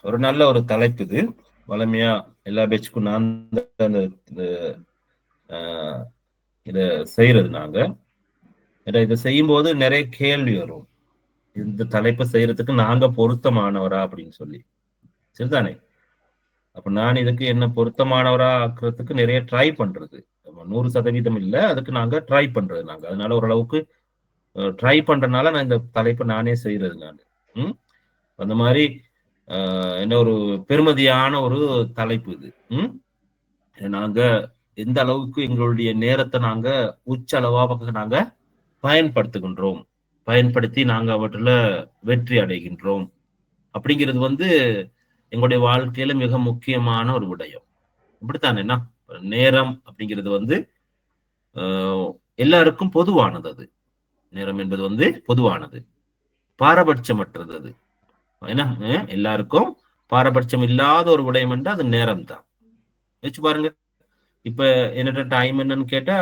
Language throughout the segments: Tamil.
ஒரு நல்ல ஒரு தலைப்பு இது. வளமையா எல்லா பேச்சுக்கும் நான் இதை செய்யறது நாங்க. இதை செய்யும் போது நிறைய கேள்வி வரும். இந்த தலைப்பை செய்யறதுக்கு நாங்க பொருத்தமானவரா அப்படின்னு சொல்லி. சரிதானே? அப்ப நான் இதுக்கு என்ன பொருத்தமானவரா ஆக்குறதுக்கு நிறைய ட்ரை பண்றது. 100% இல்லை, அதுக்கு நாங்க ட்ரை பண்றது நாங்க. அதனால ஓரளவுக்கு ட்ரை பண்றதுனால நான் இந்த தலைப்பை நானே செய்யறது நான். அந்த மாதிரி என்ன ஒரு பெருமதியான ஒரு தலைப்பு இது. நாங்க எந்த அளவுக்கு எங்களுடைய நேரத்தை நாங்க உச்ச அளவாக நாங்க பயன்படுத்துகின்றோம், பயன்படுத்தி நாங்க அவற்றில் வெற்றி அடைகின்றோம் அப்படிங்கிறது எங்களுடைய வாழ்க்கையில மிக முக்கியமான ஒரு விடயம். இப்படித்தானேன்னா நேரம் அப்படிங்கிறது எல்லாருக்கும் பொதுவானது. அது நேரம் என்பது பொதுவானது, பாரபட்சமற்றது. அது ஏன்னா எல்லாருக்கும் பாரபட்சம் இல்லாத ஒரு விடயம் என்றால் அது நேரம் தான். வச்சு பாருங்க. இப்ப என்னோட டைம் என்னன்னு கேட்டா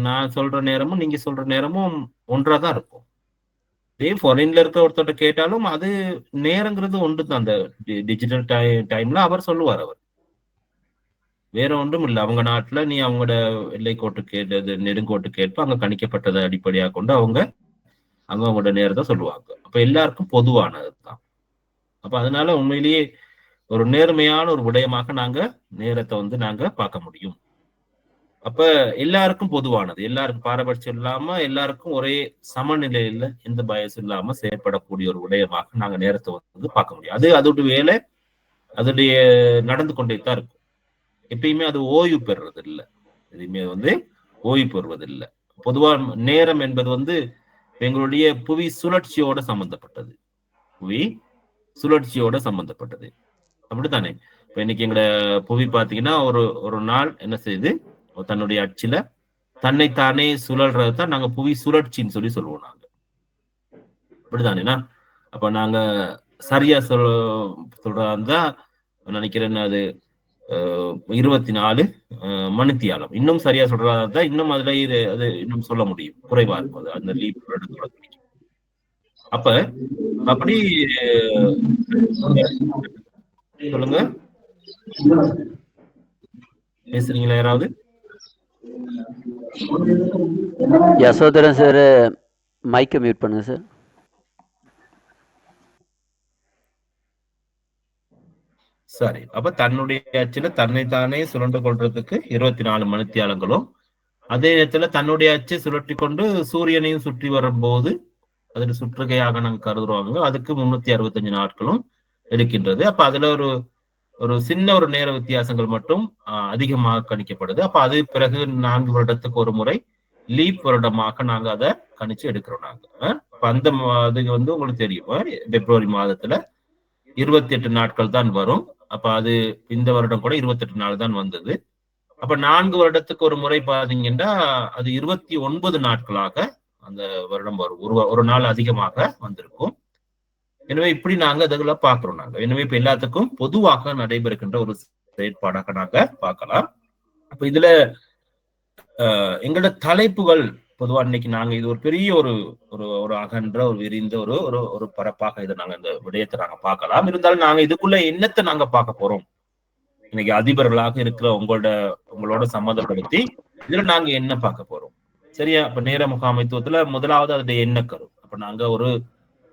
நான் சொல்ற நேரமும் நீங்க சொல்ற நேரமும் ஒன்றாதான் இருக்கும். இதே ஃபாரின்ல இருக்க ஒருத்தர் கேட்டாலும் அது நேரங்கிறது ஒன்று தான். அந்த டிஜிட்டல் டைம்ல அவர் சொல்லுவார். அவர் வேற ஒன்றும் இல்லை. அவங்க நாட்டுல நீ அவங்களோட எல்லை கோட்டு கேட்டது நெடுங்கோட்டு கேட்ப அங்க கணிக்கப்பட்டதை அடிப்படையாக கொண்டு அவங்க அவங்களோட நேரத்தை சொல்லுவாங்க. அப்ப எல்லாருக்கும் பொதுவானது தான். அப்ப அதனால உண்மையிலேயே ஒரு நேர்மையான ஒரு விடயமாக நாங்க நேரத்தை நாங்க பார்க்க முடியும். அப்ப எல்லாருக்கும் பொதுவானது, எல்லாருக்கும் பாரபட்சம் இல்லாம எல்லாருக்கும் ஒரே சமநிலையில எந்த பயசும் இல்லாம செயற்படக்கூடிய ஒரு விடயமாக நாங்க நேரத்தை பார்க்க முடியும். அது அதோட வேலை அதோடைய நடந்து கொண்டே தான் இருக்கும். எப்பயுமே அது ஓய்வு பெறுறது இல்லை. எதுவுமே ஓய்வு பெறுவது இல்லை. பொதுவா நேரம் என்பது எங்களுடைய புவி சுழற்சியோட சம்பந்தப்பட்டது. புவி சுழற்சியோட சம்பந்தப்பட்டது. அப்படித்தானே? இப்ப இன்னைக்கு எங்களோட புவி பாத்தீங்கன்னா ஒரு நாள் என்ன செய்யுது, தன்னுடைய அச்சில தன்னைத்தானே சுழல்றதுதான் நாங்க புவி சுழற்சின்னு சொல்லுவோம் நாங்க. அப்படித்தானேனா? அப்ப நாங்க சரியா சொல்றதா நினைக்கிறேன். அது 24 மணித்தியாலம். இன்னும் சரியா சொல்றதா இன்னும் அதுல அது இன்னும் சொல்ல முடியும், குறைவா இருக்கும் அந்த லீப். அப்ப அப்படி சொல்லுங்க, பேசுறீங்களா யாராவது? யசோதரன் சார் மைக்கை மியூட் பண்ணுங்க சார். சரி. அப்ப தன்னுடைய அச்சுல தன்னைத்தானே சுழன்று கொள்றதுக்கு 24 மணித்தியாலங்களும், அதே நேரத்துல தன்னுடைய அச்சை சுழற்றி கொண்டு சூரியனையும் சுற்றி வரும்போது அதுல சுற்றுகையாக நாங்க கருதுருவாங்க. அதுக்கு 365 நாட்களும் இருக்கின்றது. அப்ப அதுல ஒரு சின்ன ஒரு நேர வித்தியாசங்கள் மட்டும் அதிகமாக கணிக்கப்படுது. அப்ப அது பிறகு 4 வருடத்துக்கு ஒரு முறை லீப் வருடமாக நாங்க அதை கணிச்சு எடுக்கிறோம் நாங்க. அந்த அது உங்களுக்கு தெரியும், பிப்ரவரி மாதத்துல 28 நாட்கள் தான் வரும். அப்ப அது இந்த வருடம் கூட 28 நாள் தான் வந்தது. அப்ப 4 வருடத்துக்கு ஒரு முறை பாத்தீங்கன்னா அது 29 நாட்களாக அந்த வருடம் வரும். ஒரு நாள் அதிகமாக வந்திருக்கும். எனவே இப்படி நாங்க அதுல பாக்குறோம் நாங்க. எனவே இப்ப எல்லாத்துக்கும் பொதுவாக நடைபெறுகின்ற ஒரு செயற்பாடாக நாங்க பார்க்கலாம். அப்ப இதுல எங்களோட தலைப்புகள் பொதுவா இன்னைக்கு நாங்க இது ஒரு பெரிய ஒரு அகன்ற ஒரு விரிந்த ஒரு பரப்பாக இதை நாங்க இந்த விடயத்தை நாங்க பார்க்கலாம். இருந்தாலும் நாங்க இதுக்குள்ள என்னத்தை நாங்க பார்க்க போறோம், இன்னைக்கு அதிபர்களாக இருக்கிற உங்களோட சம்மந்தப்படுத்தி இதுல நாங்க என்ன பார்க்க போறோம்? சரியா? அப்ப நேர முகாமைத்துவத்துல முதலாவது அதோட எண்ணக்கரு. அப்ப நாங்க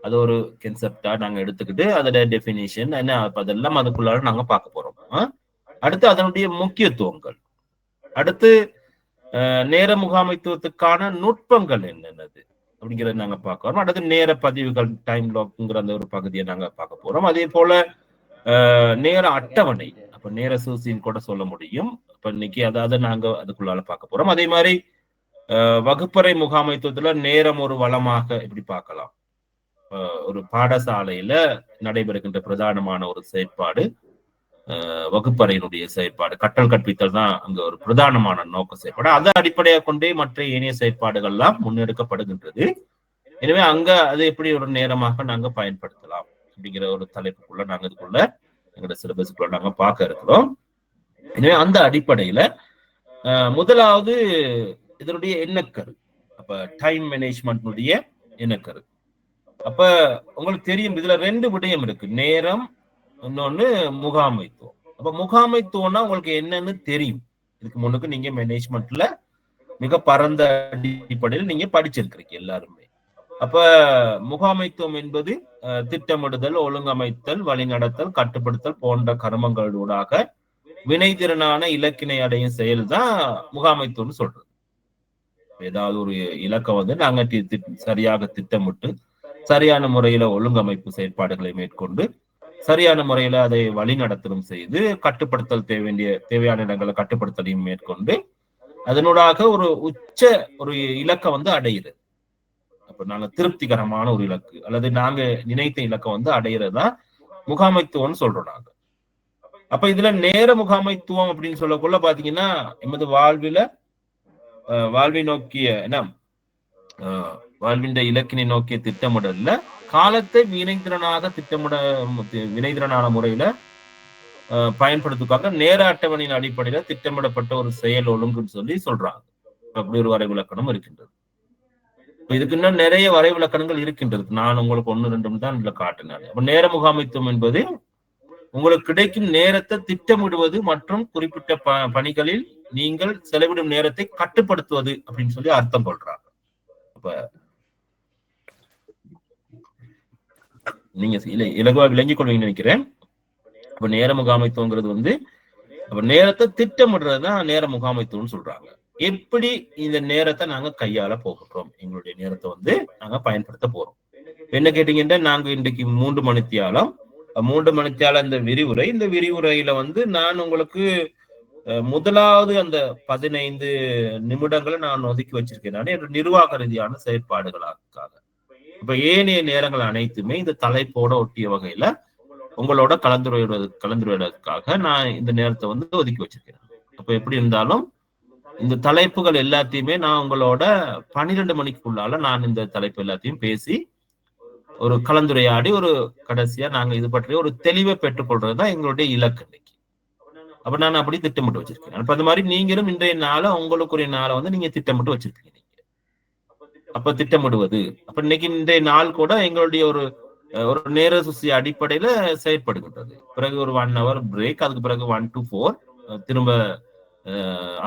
அது ஒரு கன்செப்டா நாங்க எடுத்துக்கிட்டு அதோட டெபினிஷன் என்ன அதெல்லாம் அதுக்குள்ளார நாங்க பார்க்க போறோம். அடுத்து அதனுடைய முக்கியத்துவங்கள், அடுத்து நேர முகாமைத்துவத்துக்கான நுட்பங்கள் என்னென்னது அப்படிங்கிறத நாங்க பார்க்கிறோம். அடுத்து நேர பதிவுகள், டைம் லாக்ங்கிற அந்த ஒரு பகுதியை நாங்க பார்க்க போறோம். அதே போல நேர அட்டவணை, அப்ப நேர சூசின்னு கூட சொல்ல முடியும். அப்ப இன்னைக்கு அதாவது நாங்க அதுக்குள்ளால பார்க்க போறோம். அதே மாதிரி வகுப்பறை முகாமைத்துவத்துல நேரம் ஒரு வளமாக எப்படி பார்க்கலாம், ஒரு பாடசாலையில நடைபெறுகின்ற பிரதானமான ஒரு செயற்பாடு வகுப்பறையினுடைய செயற்பாடு, கற்றல் கற்பித்தல் தான் அங்க ஒரு பிரதானமான நோக்க செயற்பாடு. அதை அடிப்படையாக கொண்டே மற்ற ஏனைய செயற்பாடுகள்லாம் முன்னெடுக்கப்படுகின்றது. எனவே அங்க அது எப்படி ஒரு நேரமாக நாங்க பயன்படுத்தலாம் அப்படிங்கிற ஒரு தலைப்புக்குள்ள நாங்க இதுக்குள்ள எங்களோட சிலபஸ்க்குள்ள நாங்க பார்க்க இருக்கிறோம். எனவே அந்த அடிப்படையில முதலாவது இதனுடைய எண்ணக்கரு, அப்ப டைம் மேனேஜ்மெண்ட்னுடைய எண்ணக்கரு. அப்ப உங்களுக்கு தெரியும் இதுல 2 விடயம் இருக்கு, நேரம் இன்னொன்னு முகாமைத்துவம். அப்ப முகாமைத்துவம்னா உங்களுக்கு என்னன்னு தெரியும். இதுக்கு முன்னுக்கு நீங்க மேனேஜ்மெண்ட்ல மிக பரந்த அடிப்படையில் நீங்க படிச்சிருக்கிறீங்க எல்லாருமே. அப்ப முகாமைத்துவம் என்பது திட்டமிடுதல், ஒழுங்கமைத்தல், வழிநடத்தல், கட்டுப்படுத்தல் போன்ற கர்மங்களூடாக வினைத்திறனான இலக்கினை அடையும் செயல் தான் முகாமைத்துவம்னு சொல்றது. ஏதாவது ஒரு இலக்கை வந்து நாங்க சரியாக திட்டமிட்டு சரியான முறையில ஒழுங்கமைப்பு செயற்பாடுகளை மேற்கொண்டு சரியான முறையில அதை வழிநடத்தலும் செய்து கட்டுப்படுத்தல் தேவையான இடங்களை கட்டுப்படுத்தலையும் மேற்கொண்டு அதனூடாக ஒரு உச்ச ஒரு இலக்கை வந்து அடையுது. அப்ப நாங்க திருப்திகரமான ஒரு இலக்கு அல்லது நாங்க நினைத்த இலக்கை வந்து அடையிறதா முகாமைத்துவம்னு சொல்றோம் நாங்க. அப்ப இதுல நேர முகாமைத்துவம் அப்படின்னு சொல்லக்குள்ள பாத்தீங்கன்னா எமது வாழ்வை நோக்கிய என்ன வாழ்வின் இலக்கினை நோக்கிய திட்டமிடல்ல காலத்தை வினைத்திறனான முறையில பயன்படுத்துக்காக நேர அட்டவணையின் அடிப்படையில திட்டமிடப்பட்ட ஒரு செயல் ஒழுங்குன்னு சொல்லி சொல்றாங்க. அப்படி ஒரு வரைவிலக்கணம் இருக்கின்றது. இதுக்கு இன்னும் நிறைய வரைவிலக்கணங்கள் இருக்கின்றது. நான் உங்களுக்கு 1-2 தான் இதுல காட்டினேன். அப்ப நேர முகாமைத்துவம் என்பது உங்களுக்கு கிடைக்கும் நேரத்தை திட்டமிடுவது மற்றும் குறிப்பிட்ட பணிகளில் நீங்கள் செலவிடும் நேரத்தை கட்டுப்படுத்துவது அப்படின்னு சொல்லி அர்த்தம் கொள்றாங்க. அப்ப நீங்க இலகுவா விளங்கிக் கொள்வீங்கன்னு நினைக்கிறேன். அப்ப நேர முகாமைத்துவங்கிறது வந்து அப்ப நேரத்தை திட்டமிடுறதுதான் நேர முகாமைத்துவம்னு சொல்றாங்க. எப்படி இந்த நேரத்தை நாங்க கையாள போகிறோம், எங்களுடைய நேரத்தை வந்து நாங்க பயன்படுத்த போறோம். என்ன கேட்டீங்கன்னா நாங்க இன்றைக்கு 3 மணித்தியாலம் இந்த விரிவுரையில வந்து நான் உங்களுக்கு முதலாவது அந்த 15 நிமிடங்களை நான் ஒதுக்கி வச்சிருக்கேன் நிர்வாக ரீதியான செயற்பாடுகளுக்காக. இப்ப ஏனைய நேரங்கள் அனைத்துமே இந்த தலைப்போட ஒட்டிய வகையில உங்களோட கலந்துரையாடுவதற்காக நான் இந்த நேரத்தை வந்து ஒதுக்கி வச்சிருக்கேன். அப்ப எப்படி இருந்தாலும் இந்த தலைப்புகள் எல்லாத்தையுமே நான் உங்களோட 12 மணிக்குள்ளால நான் இந்த தலைப்பு எல்லாத்தையும் பேசி ஒரு கலந்துரையாடி ஒரு கடைசியா நாங்க இது பற்றி ஒரு தெளிவை பெற்றுக்கொள்றதுதான் எங்களுடைய இலக்கு இன்னைக்கு. அப்ப நான் அப்படி திட்டமிட்டு வச்சிருக்கேன். அப்ப அந்த மாதிரி நீங்களும் இன்றைய நாளை உங்களுக்குரிய நாளை வந்து நீங்க திட்டமிட்டு வச்சிருக்கீங்க. அப்ப திட்டமிடுவது அப்ப இன்னைக்கு இன்றைய நாள் கூட எங்களுடைய ஒரு நேர சுசி அடிப்படையில செயற்படுகின்றது. பிறகு ஒரு 1 hour பிரேக், அதுக்கு பிறகு 1 to 4 திரும்ப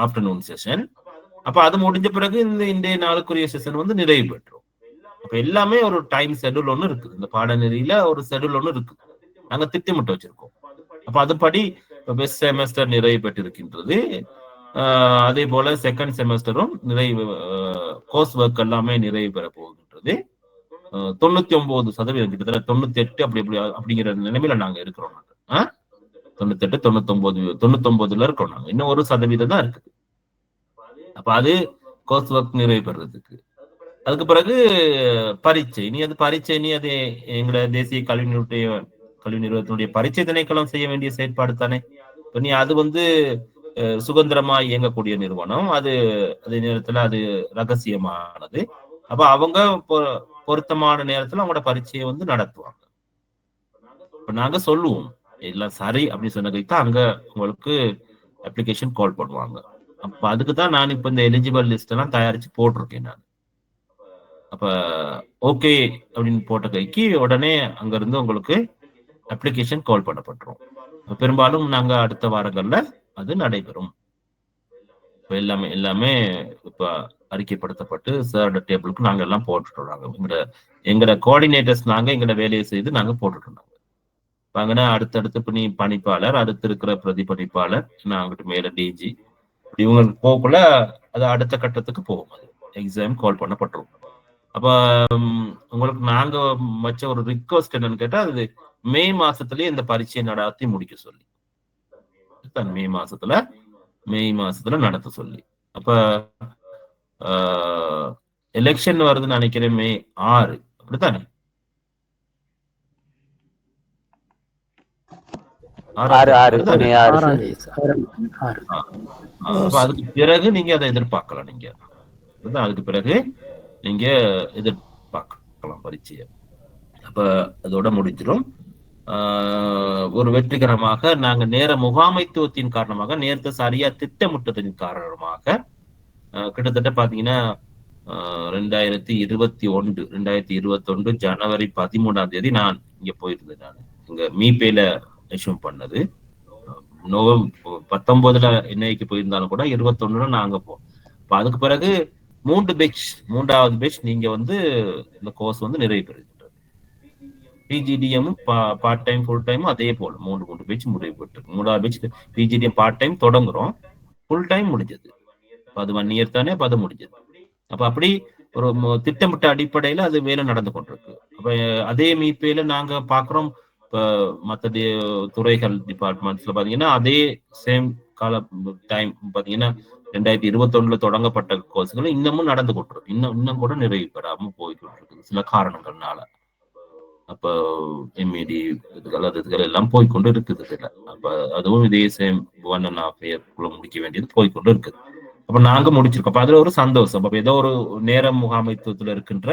ஆஃப்டர்நூன் செஷன். அப்ப அது முடிஞ்ச பிறகு இன்றைய நாளுக்குரிய செஷன் வந்து நிறைவு பெற்றோம். அப்ப எல்லாமே ஒரு டைம் ஷெட்யூல் ஒண்ணு இருக்குது. இந்த பாடநெறியில ஒரு ஷெட்யூல் ஒண்ணு இருக்கு, நாங்க திட்டமிட்டு வச்சிருக்கோம். அப்ப அதுபடி பெஸ்ட் செமஸ்டர் நிறைவு பெற்றிருக்கின்றது. அதே போல செகண்ட் செமஸ்டரும் நிறைவு, கோர்ஸ் ஒர்க் எல்லாமே நிறைவு பெற போகின்றது. 99% கிட்டத்தட்ட 98 அப்படிங்கிற நிலைமையில நாங்க இருக்கிறோம். 98, 99 இருக்கோம் நாங்க. இன்னும் 1% தான் இருக்குது. அப்ப அது கோர்ஸ் ஒர்க் நிறைவு பெறதுக்கு. அதுக்கு பிறகு பரீட்சை. அது எங்களோட தேசிய கல்வி நிறுவனத்தினுடைய பரீட்சை திணைக்களம் செய்ய வேண்டிய செயற்பாடு தானே. அது வந்து சுதந்திரமா இயங்கக்கூடிய நிறுவனம். அதே நேரத்துல அது ரகசியமானது. அப்ப அவங்க பொருத்தமான நேரத்துல அவங்களோட பரீட்சையை வந்து நடத்துவாங்க. இப்ப நாங்க சொல்லுவோம் எல்லாம் சரி அப்படின்னு சொன்னதுக்கு அங்க உங்களுக்கு அப்ளிகேஷன் கால் பண்ணுவாங்க. அப்ப அதுக்குதான் நான் இப்ப இந்த எலிஜிபிள் லிஸ்ட் எல்லாம் தயாரிச்சு போட்டிருக்கேன் நான். அப்ப ஓகே அப்படின்னு போட்ட கைக்கு உடனே அங்க இருந்து உங்களுக்கு அப்ளிகேஷன் கால் பண்ணப்பட்டுரும். பெரும்பாலும் நாங்க அடுத்த வாரங்கள்ல அது நடைபெறும். இப்ப எல்லாமே இப்ப அறிக்கைப்படுத்தப்பட்டு சார் டேபிளுக்கு நாங்க எல்லாம் போட்டுட்டு எங்களோட கோஆர்டினேட்டர்ஸ் நாங்க எங்களோட வேலையை செய்து நாங்க போட்டுட்டு வாங்கன்னா அடுத்தடுத்து இப்ப நீ பணிப்பாளர், அடுத்து இருக்கிற பிரதிபலிப்பாளர், நான் அங்கிட்டு மேல டிஜி இவங்களுக்கு போகக்குள்ள அது அடுத்த கட்டத்துக்கு போகும். அது எக்ஸாம் கால் பண்ணப்பட்டுரும். அப்ப உங்களுக்கு நாங்க வச்ச ஒரு ரிக்வஸ்ட் என்னன்னு கேட்டா, அது மே மாசத்துலயே இந்த பரீட்சையை நடத்தி முடிக்க சொல்லி, மே மாசத்துல நடத்த சொல்லி. அப்ப எலெக்ஷன் வருதுன்னு நினைக்கிறேன் மே 6, அப்படித்தானே? அதுக்கு பிறகு நீங்க அதை எதிர்பார்க்கலாம். அதுக்கு பிறகு நீங்க எதிர்பார்க்கலாம் பரீட்சையை. அப்ப அதோட முடிஞ்சிடும். ஒரு வெற்றிகரமாக நாங்க நேர முகாமைத்துவத்தின் காரணமாக, நேரத்தை சரியா திட்டமிட்டதின் காரணமாக கிட்டத்தட்ட பாத்தீங்கன்னா 2021 ஜனவரி 13 நான் இங்க போயிருந்தேன். நான் இங்க மீபேல இஷ்யூ பண்ணது. நவம்பர் 19 என்ஐக்கு போயிருந்தாலும் கூட 21 நாங்க போவோம். இப்ப அதுக்கு பிறகு மூன்றாவது பேட்ச் நீங்க வந்து இந்த கோர்ஸ் வந்து நிறைவு பெறுகின்றது. PGDM part time full time அதே போல மூன்று பேட்ச் முடிவு பெற்று 3வது பேட்ச் பிஜிடிஎம் பார்ட் டைம் தொடங்குறோம், ஃபுல் டைம் முடிஞ்சது. அது 1 இயர் தானே, அது முடிஞ்சது. அப்ப அப்படி ஒரு திட்டமிட்ட அடிப்படையில அது வேலை நடந்து கொண்டிருக்கு. அப்ப அதே மீட்பையில நாங்க பாக்குறோம். இப்ப மற்ற துறைகள் டிபார்ட்மெண்ட்ஸ்ல பாத்தீங்கன்னா அதே சேம் கால டைம் பாத்தீங்கன்னா 2021 தொடங்கப்பட்ட கோர்ஸ்கள் இன்னமும் நடந்து கொண்டிருக்கு. இன்னும் கூட நிறைவு பெறாம போய்கிட்டு இருக்கு சில காரணங்கள்னால. அப்ப எம்இடி இதுகள் எல்லாம் போய்கொண்டு இருக்குது இதுல. அப்ப அதுவும் இதே சேம் 1.5 இயர்க்குள்ள முடிக்க வேண்டியது போய்கொண்டு இருக்குது. அப்ப நாங்க முடிச்சிருக்கோம். அப்ப அதுல ஒரு சந்தோஷம். அப்ப ஏதோ ஒரு நேர முகாமைத்துவத்துல இருக்கின்ற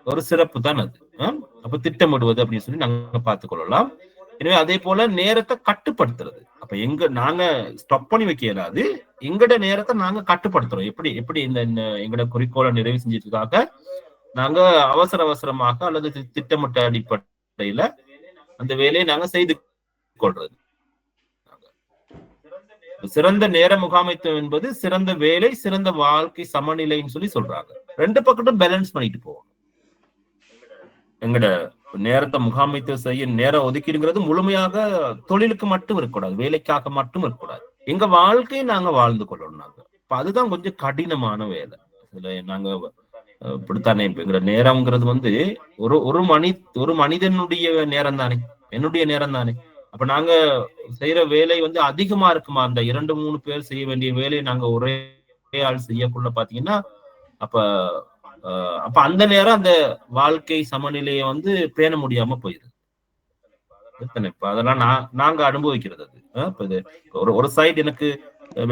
ஒரு சிறப்பு தான் அது. அப்ப திட்டமிடுவது அப்படின்னு சொல்லி நாங்க பார்த்துக் கொள்ளலாம். எனவே அதே போல நேரத்தை கட்டுப்படுத்துறது. அப்ப நாங்க ஸ்டாப் பண்ணி வைக்க இயலாது. எங்கட நேரத்தை நாங்க கட்டுப்படுத்துறோம். எப்படி இந்த எங்கட குறிக்கோளை நிறைவு செஞ்சதுக்காக நாங்க அவசரமாக அல்லது திட்டமிட்ட அடிப்படையில அந்த வேலையை நாங்க செய்து கொள்றது. சிறந்த நேர முகாமைத்துவம் என்பது சிறந்த வேலை, சிறந்த வாழ்க்கை சமநிலைன்னு சொல்லி சொல்றாங்க. 2 பக்கத்தும் பேலன்ஸ் பண்ணிட்டு போவோம். எங்கட நேரத்தை முகாமைத்துவம் செய்ய நேரம் ஒதுக்கீடுங்கிறது முழுமையாக தொழிலுக்கு மட்டும் இருக்கக்கூடாது, வேலைக்காக மட்டும் இருக்கக்கூடாது. எங்க வாழ்க்கையை நாங்க வாழ்ந்து கொள்ளணும். நாங்க அதுதான் கொஞ்சம் கடினமான வேலை. இதுல நாங்க இப்படித்தானே எங்கட நேரம்ங்கிறது வந்து ஒரு மனிதனுடைய நேரம் தானே, என்னுடைய நேரம் தானே. அப்ப நாங்க செய்யற வேலை வந்து அதிகமா இருக்குமா, அந்த 2-3 பேர் செய்ய வேண்டிய வேலையை நாங்க ஒரே ஆள் செய்யக்குள்ள பாத்தீங்கன்னா அப்ப அந்த நேரம் அந்த வாழ்க்கை சமநிலையை வந்து பேண முடியாம போயிருது. இப்ப அதெல்லாம் நாங்க அனுபவிக்கிறது. அது இது ஒரு சைடு எனக்கு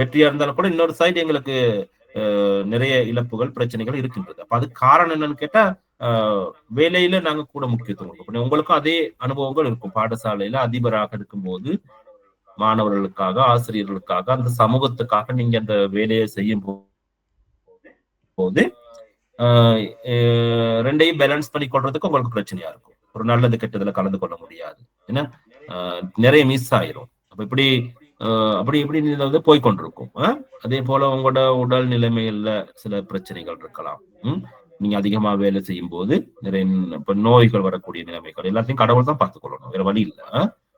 வெற்றியா இருந்தாலும் கூட இன்னொரு சைடு எங்களுக்கு நிறைய இழப்புகள் பிரச்சனைகள் இருக்கின்றது. அப்ப அது காரணம் என்னன்னு கேட்டா வேலையில நாங்க கூட முக்கியத்துவம் கொடுக்கணும். உங்களுக்கும் அதே அனுபவங்கள் இருக்கும். பாடசாலையில அதிபராக இருக்கும்போது மாணவர்களுக்காக, ஆசிரியர்களுக்காக, அந்த சமூகத்துக்காக நீங்க அந்த வேலையை செய்யும் போது ரெண்டையும் பேலன்ஸ் பண்ணி கொள்றதுக்கு உங்களுக்கு பிரச்சனையா இருக்கும். ஒரு நல்லது கெட்டதுல கலந்து கொள்ள முடியாது. ஏன்னா நிறைய மிஸ் ஆயிரும். அப்ப அப்படி வந்து போய்கொண்டிருக்கும். அதே போல உங்களோட உடல் நிலைமைகள்ல சில பிரச்சனைகள் இருக்கலாம். நீங்க அதிகமா வேலை செய்யும் போது நிறைய நோய்கள் வரக்கூடிய நிலைமைகள் எல்லாத்தையும் கடவுள் தான் பார்த்துக்கொள்ளணும், வேற வழி இல்லை.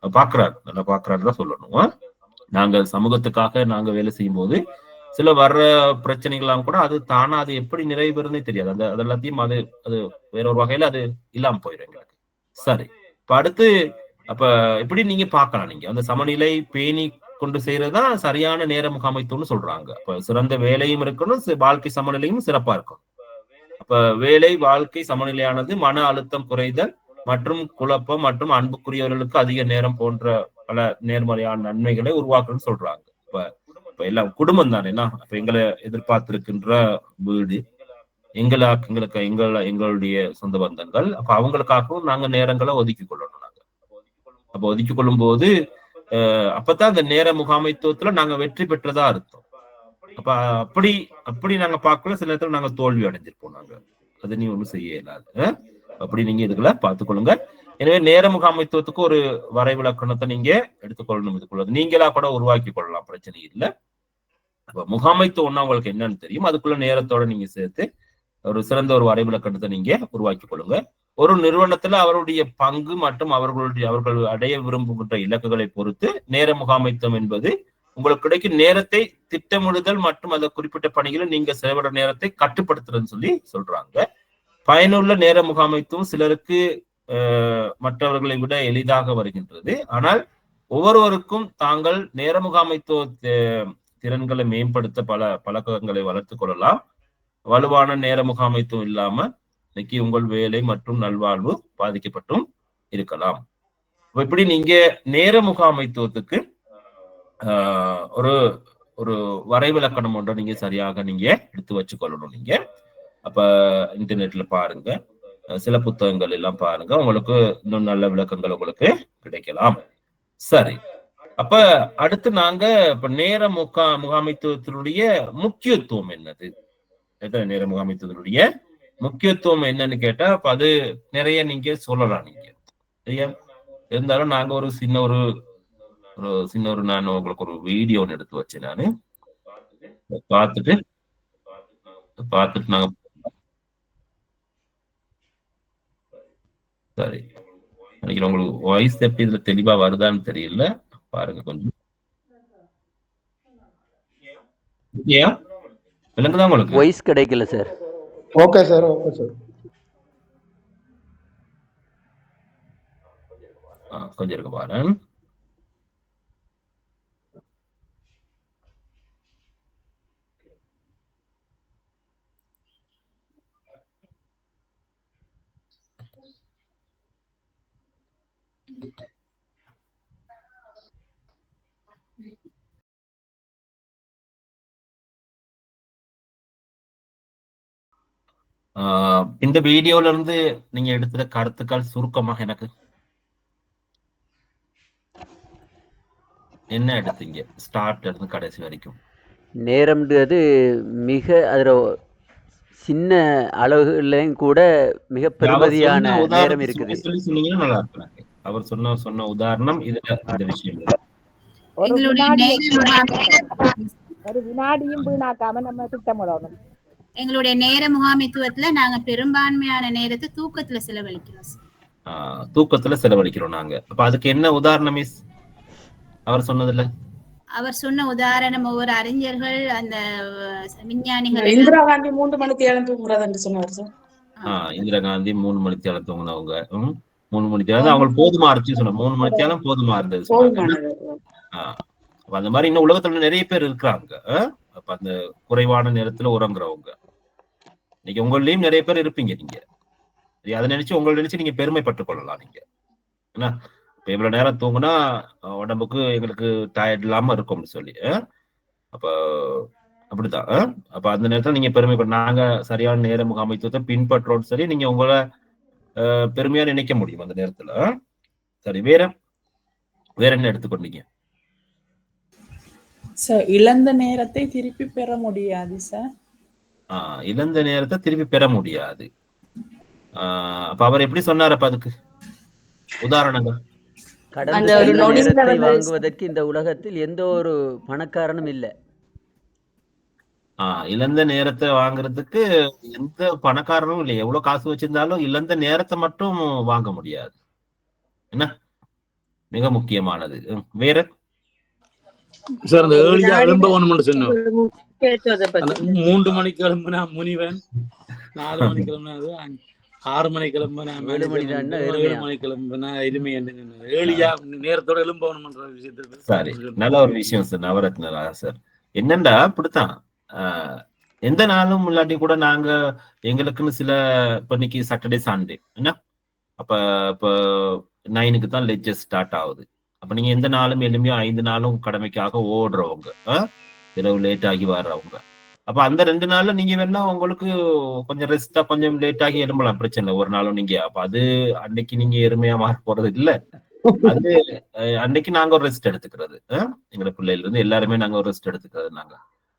பாக்குறாரு, நல்லா பாக்குறாருதான் சொல்லணும். நாங்க சமூகத்துக்காக நாங்க வேலை செய்யும் போது சில வர்ற பிரச்சனைகள்லாம் கூட அது தானா அது எப்படி நிறைவு பெறுனே தெரியாது. அது எல்லாத்தையும் அது வேற ஒரு வகையில அது இல்லாம போயிடும் எங்களுக்கு. சரி, இப்ப அடுத்து அப்ப எப்படி நீங்க பார்க்கலாம், நீங்க அந்த சமநிலை பேணி கொண்டு செய்யறதுதான் சரியான நேர முகாமைத்துவம்னு சொல்றாங்க. அப்ப சிறந்த வேலையும் இருக்கணும், வாழ்க்கை சமநிலையும் சிறப்பா இருக்கும். அப்ப வேலை வாழ்க்கை சமநிலையானது மன அழுத்தம் குறைதல் மற்றும் குழப்பம் மற்றும் அன்புக்குரியவர்களுக்கு அதிக நேரம் போன்ற பல நேர்மறையான நன்மைகளை உருவாக்குன்னு சொல்றாங்க. இப்ப எல்லாம் குடும்பம் தானே. அப்ப எங்களை எதிர்பார்த்திருக்கின்ற வீடு, எங்களுடைய சொந்த பந்தங்கள், அப்ப அவங்களுக்காகவும் நாங்க நேரங்களை ஒதுக்கி கொள்ளணும். நாங்க அப்ப ஒதுக்கி கொள்ளும் போது அப்பதான் அந்த நேர முகாமைத்துவத்துல நாங்க வெற்றி பெற்றதா அர்த்தம். அப்ப அப்படி நாங்க பார்க்கல, சில நேரத்துல நாங்க தோல்வி அடைஞ்சிருப்போம். நாங்க அது நீ ஒண்ணும் செய்ய இயலாது. அப்படி நீங்க இதுக்குள்ள பார்த்துக்கொள்ளுங்க. எனவே நேர முகாமைத்துவத்துக்கு ஒரு வரைவிலக்கணத்தை நீங்க எடுத்துக்கொள்ளணும். இதுக்குள்ள நீங்களா கூட உருவாக்கி கொள்ளலாம், பிரச்சனை இல்லை. அப்ப முகாமைத்துவம்னா உங்களுக்கு என்னன்னு தெரியும். அதுக்குள்ள நேரத்தோட நீங்க சேர்த்து ஒரு சிறந்த ஒரு வரைவிலக்கணத்தை நீங்க உருவாக்கி கொள்ளுங்க. ஒரு நிறுவனத்துல அவருடைய பங்கு மற்றும் அவர்கள் அடைய விரும்புகின்ற இலக்குகளை பொறுத்து நேர முகாமைத்துவம் என்பது உங்களுக்கு கிடைக்கும் நேரத்தை திட்டமிடுதல் மற்றும் அந்த குறிப்பிட்ட பணிகளை நீங்க செலவிட நேரத்தை கட்டுப்படுத்துறதுன்னு சொல்லி சொல்றாங்க. பயனுள்ள நேர முகாமைத்துவம் சிலருக்கு மற்றவர்களை விட எளிதாக வருகின்றது. ஆனால் ஒவ்வொருவருக்கும் தாங்கள் நேர முகாமைத்துவ திறன்களை மேம்படுத்த பல பழக்கங்களை வளர்த்து கொள்ளலாம். வலுவான நேர முகாமைத்துவம் இல்லாம இன்னைக்கு உங்கள் வேலை மற்றும் நல்வாழ்வு பாதிக்கப்பட்டும் இருக்கலாம். இப்படி நீங்க நேர முகாமைத்துவத்துக்கு ஒரு வரைவிலக்கணம் ஒன்றை நீங்க சரியாக நீங்க எடுத்து வச்சு கொள்ளணும். நீங்க அப்ப இன்டர்நெட்ல பாருங்க, சில புத்தகங்கள் எல்லாம் பாருங்க, உங்களுக்கு இன்னும் நல்ல விளக்கங்கள் உங்களுக்கு கிடைக்கலாம். சரி, அப்ப அடுத்து நாங்க இப்ப நேர முகாமைத்துவத்தினுடைய முக்கியத்துவம் என்னது, நேர முகாமைத்துவத்தினுடைய முக்கியத்துவம் என்னன்னு கேட்டா அப்ப அது நிறைய நீங்க சொல்லலாம். நீங்க சரியா இருந்தாலும் நாங்க ஒரு சின்ன ஒரு சின்ன ஒரு நான் உங்களுக்கு ஒரு வீடியோ எடுத்து வச்சேன் நானு பார்த்துட்டு நாங்க சரி நினைக்கிறேன் உங்களுக்கு வாய்ஸ் எப்படி இதுல தெளிவா வருதான்னு தெரியல பாருங்க கொஞ்சம் ஏன் விளங்குதான் உங்களுக்கு வாய்ஸ் கிடைக்கல sir. Okay sir okay sir கொஞ்சம் இருக்கு பாரு இந்த வீடியோல இருந்து நீங்க எடுத்த கருத்துக்கள் சுருக்கமாக எனக்கு என்ன எடுத்தீங்க ஸ்டார்ட்ல இருந்து கடைசி வரைக்கும்? நேரம்ன்றது மிக அதில் சின்ன அளவுலையும் கூட மிக பெருமதியான நேரம் இருக்குது. சொன்னீங்கன்னா நல்லா இருக்கும். அவர் சொன்ன உதாரணம் இதுல இந்த விஷயம் ஒரு வினாடியும் வீணாக்காம நம்ம திட்டமிடணும். எங்களுடைய நேர முகாமைத்துவத்துல நாங்க பெரும்பான்மையான நேரத்தை தூக்கத்துல செலவழிக்கிறோம். தூக்கத்துல செலவழிக்கிறோம் நாங்க. அப்ப அதுக்கு என்ன உதாரணம் மிஸ் அவர் சொன்னதுல? அவர் சொன்ன உதாரணம் ஒவ்வொரு அறிஞர்கள் அந்த விஞ்ஞானிகள் இந்திரா காந்தி 3 மணிக்கு எழுந்து தூங்குறதுன்னு சொன்னார் சார். இந்திரா காந்தி 3 மணிக்கு எழுந்து தூங்குனவங்க 3 மணிக்கு அவங்க போதுமா இருந்துச்சு சொன்ன 3 மணிக்கு போதுமா இருந்தது. அந்த மாதிரி இன்னும் உலகத்துல நிறைய பேர் இருக்கிறாங்க. அப்ப அந்த குறைவான நேரத்துல உறங்குறவங்க இன்னைக்கு உங்களையும் நிறைய பேர் இருப்பீங்க. நீங்க அதை நினைச்சு உங்களை நினைச்சு நீங்க பெருமைப்பட்டுக் கொள்ளலாம். நீங்க என்ன இப்ப இவ்வளவு நேரம் தூங்குனா உடம்புக்கு எங்களுக்கு டயர்ட் இல்லாம இருக்கும்னு சொல்லி அப்ப அப்படித்தான். அப்ப அந்த நேரத்துல நீங்க பெருமைப்பட நாங்க சரியான நேர முகாமைத்துவத்தை பின்பற்றோம் சரி நீங்க உங்களை பெருமையா நினைக்க முடியும் அந்த நேரத்துல. சரி வேற என்ன எடுத்துக்கொண்டீங்க? சார் இழந்த நேரத்தை திருப்பி பெற முடியாது சார். இழந்த நேரத்தை திருப்பி பெற முடியாது. அப்ப அவர் எப்படி சொன்னார்? அப்ப அதுக்கு உதாரணங்கள் வாங்குவதற்கு இந்த உலகத்தில் எந்த ஒரு பணக்காரனும் இல்லை. இழந்த நேரத்தை வாங்குறதுக்கு எந்த பணக்காரனும் இல்லை. எவ்வளவு காசு வச்சிருந்தாலும் இழந்த நேரத்தை மட்டும் வாங்க முடியாது. என்ன மிக முக்கியமானது. வேற சார் அந்த ஏர்லியா எழும்பவன் சொன்னோம். 3 மணிக்கு எழும்புனா முனிவன், 4 மணிக்கு எழும்புனா 6 மணிக்கு எழும்புனா 7 மணிக்கு எழும்புனா எருமை. ஏர்லியா நேரத்தோட எழும்பவன்ன்ற விஷயத்துக்கு சரி நல்ல ஒரு விஷயம் சார் நவரத்னா சார். என்னண்டா அப்படித்தான் எந்த நாளும் இல்லாட்டி கூட நாங்க எங்களுக்குன்னு சில இப்ப இன்னைக்கு சாட்டர்டே சண்டே என்ன அப்ப இப்ப 9க்கு தான் லெக்சர் ஸ்டார்ட் ஆகுது. அப்ப நீங்க எந்த நாளும் எளிமையா 5 நாளும் கடமைக்காக ஓடுறவங்க இரவு லேட் ஆகி வர்றவங்க அப்ப அந்த 2 நாள்ல நீங்க வேணா உங்களுக்கு கொஞ்சம் ரெஸ்டா கொஞ்சம் லேட் ஆகி எழும்பலாம், பிரச்சனை ஒரு நாளும் நீங்க. அப்ப அது அன்னைக்கு நீங்க எருமையா மாற போறது இல்ல. அது அன்னைக்கு நாங்க ஒரு ரெஸ்ட் எடுத்துக்கிறது. எங்க பிள்ளைல இருந்து எல்லாருமே நாங்க ஒரு ரெஸ்ட் எடுத்துக்கிறது நாங்க.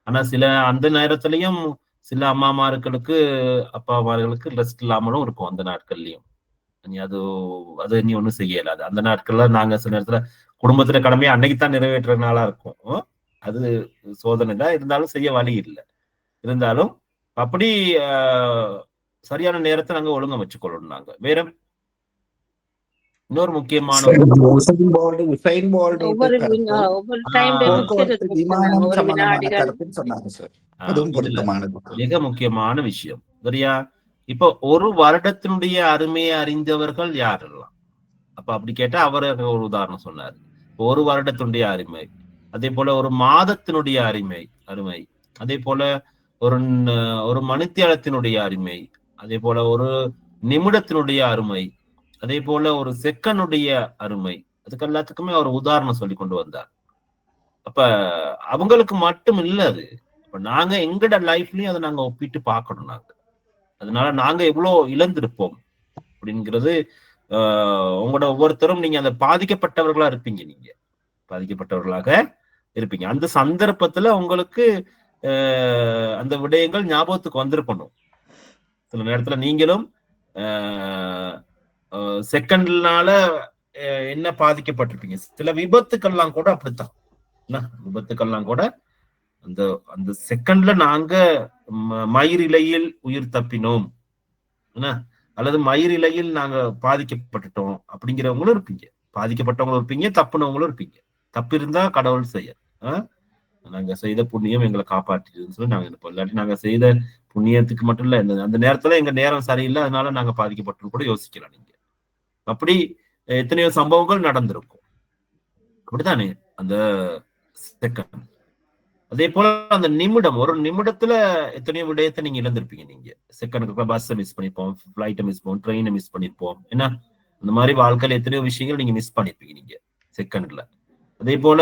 ஆனா சில அந்த நேரத்திலயும் சில அம்மாமார்களுக்கு அப்பாமார்களுக்கு ரெஸ்ட் இல்லாமலும் இருக்கும் அந்த நாட்கள்லயும். அது நீ ஒண்ணும் செய்யலாது. அந்த நாட்கள்ல நாங்க சில நேரத்துல குடும்பத்துல கடமையை அன்னைக்குத்தான் நிறைவேற்ற நாளா இருக்கும். அது சோதனை தான் இருந்தாலும் செய்ய வழி இல்லை. இருந்தாலும் அப்படி சரியான நேரத்தை நாங்க ஒழுங்கா வச்சுக்கொள்ளணும். நாங்க வேற இன்னொரு முக்கியமான மிக முக்கியமான விஷயம் சரியா. இப்ப ஒரு வருடத்தினுடைய அருமையை அறிந்தவர்கள் யாரெல்லாம்? அப்ப அப்படி கேட்டா அவர் ஒரு உதாரணம் சொன்னார். ஒரு வருடத்தினுடைய அருமை, அதே போல ஒரு மாதத்தினுடைய அருமை, அதே போல ஒரு மணித்தியாலத்தினுடைய அருமை, அதே போல ஒரு நிமிடத்தினுடைய அருமை, அதே போல ஒரு செகண்டுடைய அருமை. அதுக்கு எல்லாத்துக்குமே அவர் உதாரணம் சொல்லி கொண்டு வந்தார். அப்ப அவங்களுக்கு மட்டும் இல்ல அது. இப்ப நாங்க எங்கட லைஃப்லயும் அதை நாங்க ஒப்பிட்டு பார்க்கணும். நாங்க அதனால நாங்க எவ்வளவு இழந்திருப்போம் அப்படிங்கிறது உங்களோட ஒவ்வொருத்தரும் நீங்க அந்த பாதிக்கப்பட்டவர்களா இருப்பீங்க. நீங்க பாதிக்கப்பட்டவர்களாக இருப்பீங்க. அந்த சந்தர்ப்பத்துல உங்களுக்கு அந்த விடயங்கள் ஞாபகத்துக்கு வந்திருக்கணும். சில நேரத்துல நீங்களும் செகண்ட்னால என்ன பாதிக்கப்பட்டிருப்பீங்க. சில விபத்துக்கள்லாம் கூட அப்படித்தான். விபத்துக்கள்லாம் கூட அந்த அந்த செகண்ட்ல நாங்க மயிரிழையில் உயிர் தப்பினோம் அல்லது மயிரிழையில் நாங்க பாதிக்கப்பட்டுட்டோம் அப்படிங்கிறவங்களும் இருப்பீங்க. பாதிக்கப்பட்டவங்களும் இருப்பீங்க, தப்புனவங்களும் இருப்பீங்க. தப்பு இருந்தா கடவுள் செய்ய நாங்க செய்த புண்ணியம் எங்களை காப்பாற்றிடுன்னு சொல்லி நாங்க நினைப்போம். இல்லாட்டி நாங்க செய்த புண்ணியத்துக்கு மட்டும் இல்ல, அந்த நேரத்துல எங்க நேரம் சரியில்லை, அதனால நாங்க பாதிக்கப்பட்டு கூட யோசிக்கலாம். நீங்க அப்படி எத்தனையோ சம்பவங்கள் நடந்திருக்கும். அப்படித்தானே அந்த செகண்ட். அதே போல அந்த நிமிடம், ஒரு நிமிடத்துல எத்தனையோ விடயத்தை நீங்க இழந்திருப்பீங்க. நீங்க செகண்டுக்கு பஸ்ஸை மிஸ் பண்ணிருப்போம், ஃபிளைட்டை மிஸ் பண்ணுவோம், ட்ரெயினை மிஸ் பண்ணிருப்போம். ஏன்னா அந்த மாதிரி வாழ்க்கையில எத்தனையோ விஷயங்கள் நீங்க மிஸ் பண்ணிருப்பீங்க நீங்க செகண்ட்ல. அதே போல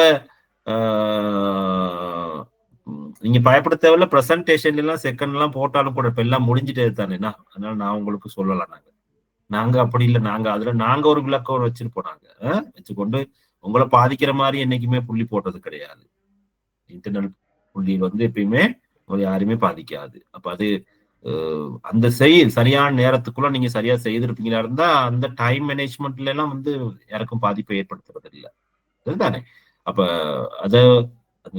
நீங்க பயப்பட தேவையில்ல. பிரசன்டேஷன் எல்லாம் செகண்ட் எல்லாம் போட்டாலும் கூட இப்ப எல்லாம் முடிஞ்சுட்டே தானேண்ணா. அதனால நான் உங்களுக்கு சொல்லலாம். நாங்க அப்படி இல்லை. நாங்க ஒரு விளக்கம் வச்சிருப்போம். நாங்க வச்சுக்கொண்டு உங்களை பாதிக்கிற மாதிரி என்னைக்குமே புள்ளி போட்டது கிடையாது. இன்டர்னல் புள்ளி எப்பயுமே உங்களை யாருமே பாதிக்காது. அப்ப அது அந்த சரியான நேரத்துக்குள்ள நீங்க சரியா செய்திருப்பீங்களா இருந்தா அந்த டைம் மேனேஜ்மெண்ட்ல எல்லாம் யாருக்கும் பாதிப்பை ஏற்படுத்துறது இல்லை. அதுதானே. அப்ப அந்த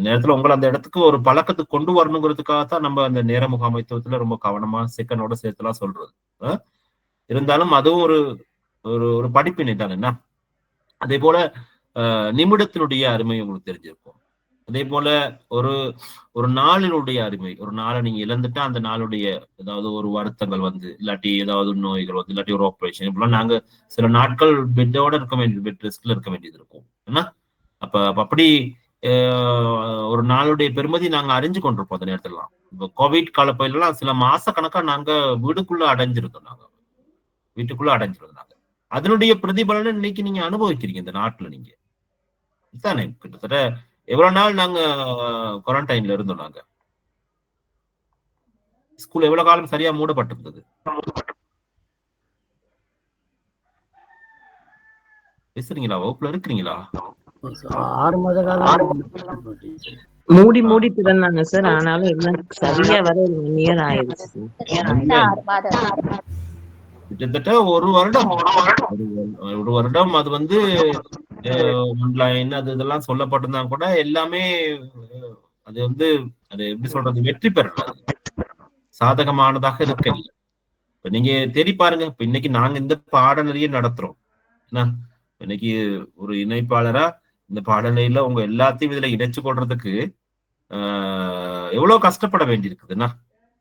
நேரத்துல உங்களை அந்த இடத்துக்கு ஒரு பழக்கத்துக்கு கொண்டு வரணுங்கிறதுக்காகத்தான் நம்ம அந்த நேர முகாமைத்துவத்துல ரொம்ப கவனமா செகண்டோட சேர்த்துலாம் சொல்றது. இருந்தாலும் அதுவும் ஒரு ஒரு படிப்பினை தானே. அதே போல நிமிடத்தினுடைய அருமை உங்களுக்கு தெரிஞ்சிருக்கும். அதே போல ஒரு நாளினுடைய அருமை. ஒரு நாளை நீங்க இழந்துட்டா அந்த நாளுடைய ஏதாவது ஒரு வருத்தங்கள் இல்லாட்டி ஏதாவது நோய்கள் இல்லாட்டி ஒரு ஆப்ரேஷன் இப்பெல்லாம் நாங்க சில நாட்கள் பெட்டோட இருக்க வேண்டியது, பெட் ரெஸ்ட்ல இருக்க வேண்டியது இருக்கும். ஏன்னா அப்படி ஒரு நாளுடைய பெருமதி நாங்க அறிஞ்சு கொண்டிருப்போம் அந்த நேரத்துலாம். இப்போ கோவிட் காலப்பயிலாம் சில மாச கணக்கா நாங்க வீட்டுக்குள்ள அடைஞ்சிருந்தோம். நாங்க அதனுடைய பிரதிபலனை இன்னைக்கு நீங்க அனுபவிக்கிறீங்க இந்த நாட்டுல. நீங்க இதுதானே கிட்டத்தட்ட எவ்வளவு நாள் நாங்க குவாரண்டைன்ல இருந்தோம். நாங்க ஸ்கூல் எவ்வளவு காலம் சரியா மூடப்பட்டிருந்தது. பேசுறீங்களா? வகுப்புல இருக்கிறீங்களா? 6 மாத காலம் மூடி திறந்தாங்க சார். ஆனாலும் எல்லாம் சரியா வர 1 இயர் ஆயிடுச்சு. கிட்டத்தட்ட ஒரு வருடம் அது ஆன்லைன் அது இதெல்லாம் சொல்லப்பட்டிருந்தா கூட எல்லாமே அது அது எப்படி சொல்றது, வெற்றி பெறல, சாதகமானதாக இருக்க. இப்ப நீங்க தேடி பாருங்க. இப்ப இன்னைக்கு நாங்க இந்த பாடநெறியை நடத்துறோம். இன்னைக்கு ஒரு இணைப்பாளரா இந்த பாடநிலையில உங்க எல்லாத்தையும் இதுல இணைச்சு கொள்றதுக்கு எவ்வளவு கஷ்டப்பட வேண்டியிருக்குதுன்னா.